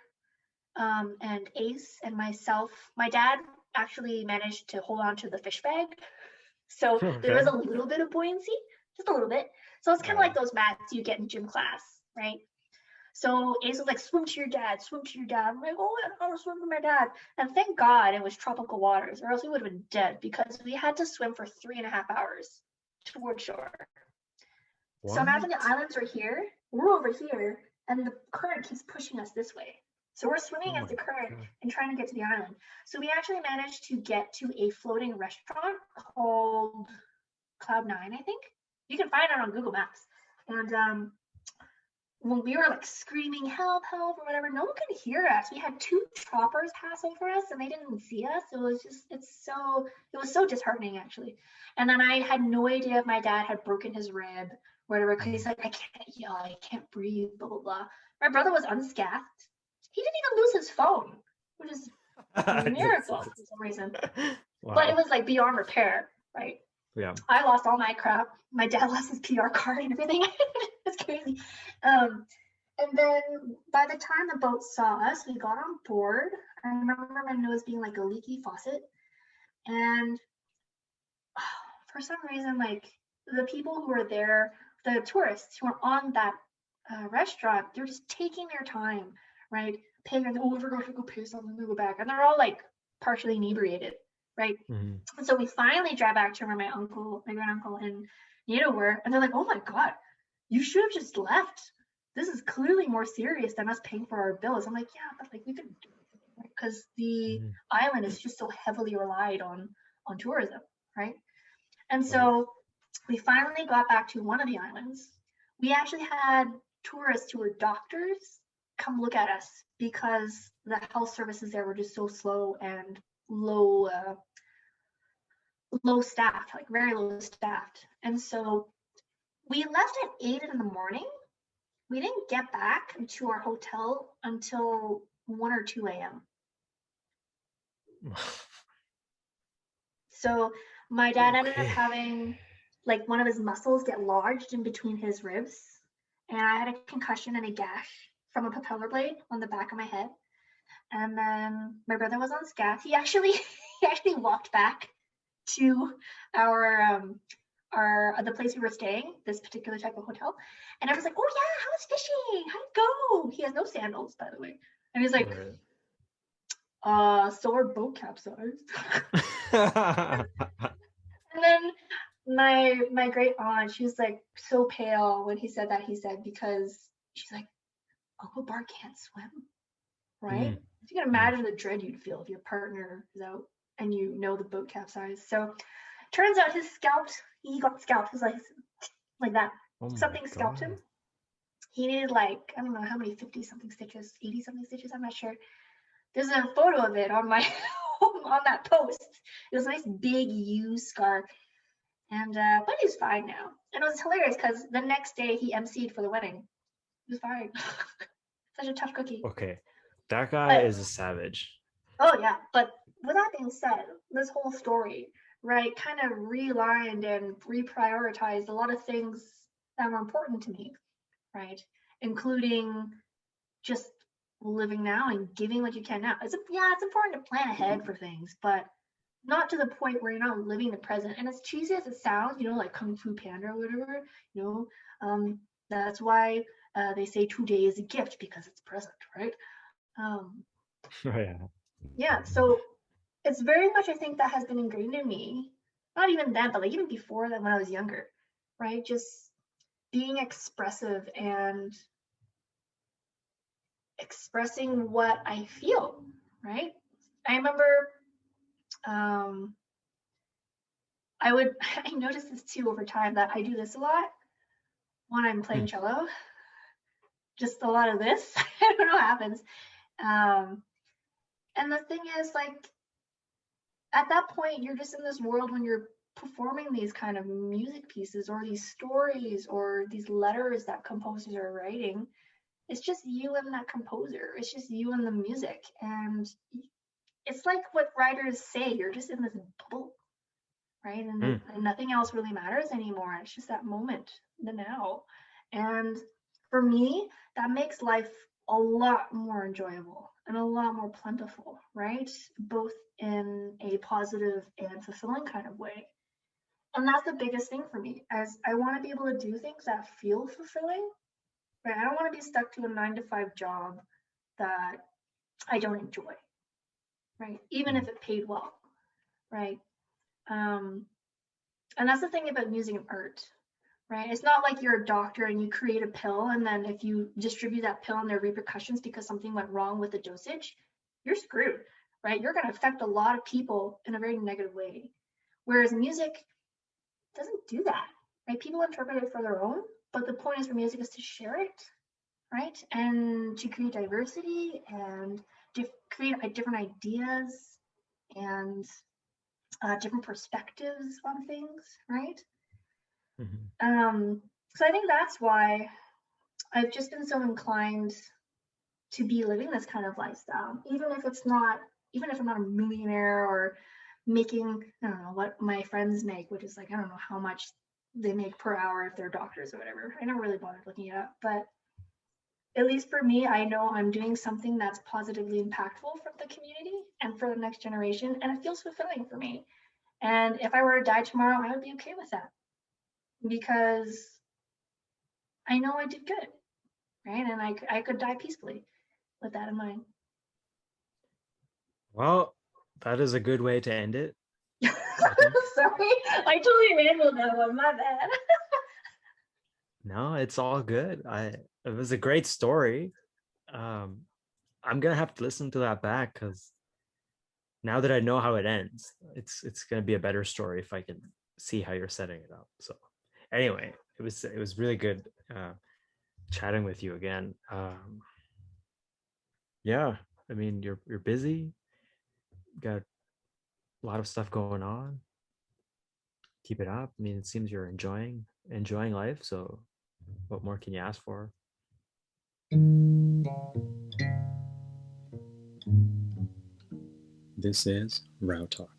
and Ace and myself, my dad actually managed to hold on to the fish bag. So there was Okay. a little bit of buoyancy, just a little bit. So it's kind of Yeah. like those mats you get in gym class, right? So Ace was like, swim to your dad, swim to your dad. I'm like, oh, I don't want to swim to my dad. And thank God it was tropical waters, or else we would have been dead because we had to swim for 3.5 hours toward shore. So imagine the What? islands are here, we're over here, and the current keeps pushing us this way. So we're swimming Oh against my the current God. and trying to get to the island. So we actually managed to get to a floating restaurant called Cloud9, I think. You can find it on Google Maps. And when we were like screaming help, help, or whatever, no one could hear us. We had two choppers pass over us and they didn't see us. It was so disheartening actually. And then I had no idea if my dad had broken his rib, whatever, because he's like, I can't yell, I can't breathe, blah blah blah. My brother was unscathed. He didn't even lose his phone, which is a miracle for some reason. But it Wow. was like beyond repair, right? Yeah. I lost all my crap. My dad lost his PR card and everything. It's crazy. Um, and then by the time the boat saw us, we got on board. I remember my nose being like a leaky faucet. And for some reason, like the people who were there, the tourists who were on that restaurant, they're just taking their time, right? Paying, oh, I forgot to go pay something, to go back. And they're all like partially inebriated, right? Mhm. And so we finally drive back to where my uncle, my grand uncle, and Nita were, and they're like, "Oh my God, you should have just left. This is clearly more serious than us paying for our bills." I'm like, "Yeah, but like we could, because the Mhm. island is just so heavily relied on tourism, right?" And Right. so we finally got back to one of the islands. We actually had tourists who were doctors come look at us because the health services there were just so slow and low staffed, like very low staffed. And so we left at 8 in the morning. We didn't get back to our hotel until 1 or 2 a.m. So my dad ended up Okay. having like one of his muscles get lodged in between his ribs. And I had a concussion and a gash from a propeller blade on the back of my head. And then my brother was on scath. He actually walked back to our the place we were staying, this particular type of hotel. And I was like, "Oh yeah, how was fishing? How'd it go?" He has no sandals, by the way. And he's like, Right. so our boat capsized. And then my great aunt, she was like so pale when he said that. He said, because she's like, Uncle Bart can't swim, right? Mm. You can Mm. imagine the dread you'd feel if your partner is out and you know the boat capsized. So turns out he got scalped. It was like that. Oh my Something scalped him. God. He needed like, I don't know how many, 50 something stitches, 80 something stitches, I'm not sure. There's a photo of it on my on that post. It was a nice big U scar. And but he's fine now. And it was hilarious because the next day he emceed for the wedding. He was fine. Such a tough cookie. Okay. That guy But is a savage. oh yeah, but with that being said, this whole story, right, kind of realigned and reprioritized a lot of things that were important to me, right? Including just living now and giving what you can now. It's important to plan ahead for things, but not to the point where you're not living the present. And as cheesy as it sounds, like Kung Fu Panda or whatever, you know, that's why they say today is a gift because it's present, right? Um, Oh, yeah. yeah, so it's very much, I think, that has been ingrained in me. Not even then, but like even before that when I was younger, right? Just being expressive and expressing what I feel, right? I remember I noticed this too over time that I do this a lot when I'm playing Hmm. cello. Just a lot of this. I don't know what happens. Um, and the thing is, like, at that point, you're just in this world when you're performing these kind of music pieces or these stories or these letters that composers are writing. It's just you and that composer. It's just you and the music. And it's like what writers say, you're just in this bubble, right? Hmm. And nothing else really matters anymore. It's just that moment, the now. And for me, that makes life a lot more enjoyable and a lot more plentiful, right? Both in a positive and fulfilling kind of way. And that's the biggest thing for me, as I want to be able to do things that feel fulfilling, right? I don't want to be stuck to a 9 to 5 job that I don't enjoy, right? Even if it paid well, right? Um, and that's the thing about music and art, right? It's not like you're a doctor and you create a pill, and then if you distribute that pill and there are repercussions because something went wrong with the dosage, you're screwed, right? You're going to affect a lot of people in a very negative way. Whereas music doesn't do that, right? People interpret it for their own, but the point is for music is to share it, right? And to create diversity and create different ideas and different perspectives on things, right? Hmm. So I think that's why I've just been so inclined to be living this kind of lifestyle, even if I'm not a millionaire or making, I don't know what my friends make, which is like, I don't know how much they make per hour if they're doctors or whatever. I never really bothered looking it up, but at least for me, I know I'm doing something that's positively impactful for the community and for the next generation, and it feels fulfilling for me. And if I were to die tomorrow, I would be okay with that because I know I did good, right? And I could die peacefully with that in mind. Well, that is a good way to end it, I think. Sorry, I totally rambled that one. My bad. No, it's all good. It was a great story. Um, I'm gonna have to listen to that back because now that I know how it ends, it's gonna be a better story if I can see how you're setting it up. So anyway, it was really good chatting with you again. Yeah, I mean you're busy, got a lot of stuff going on. Keep it up. I mean, it seems you're enjoying life. So what more can you ask for? This is Row Talk.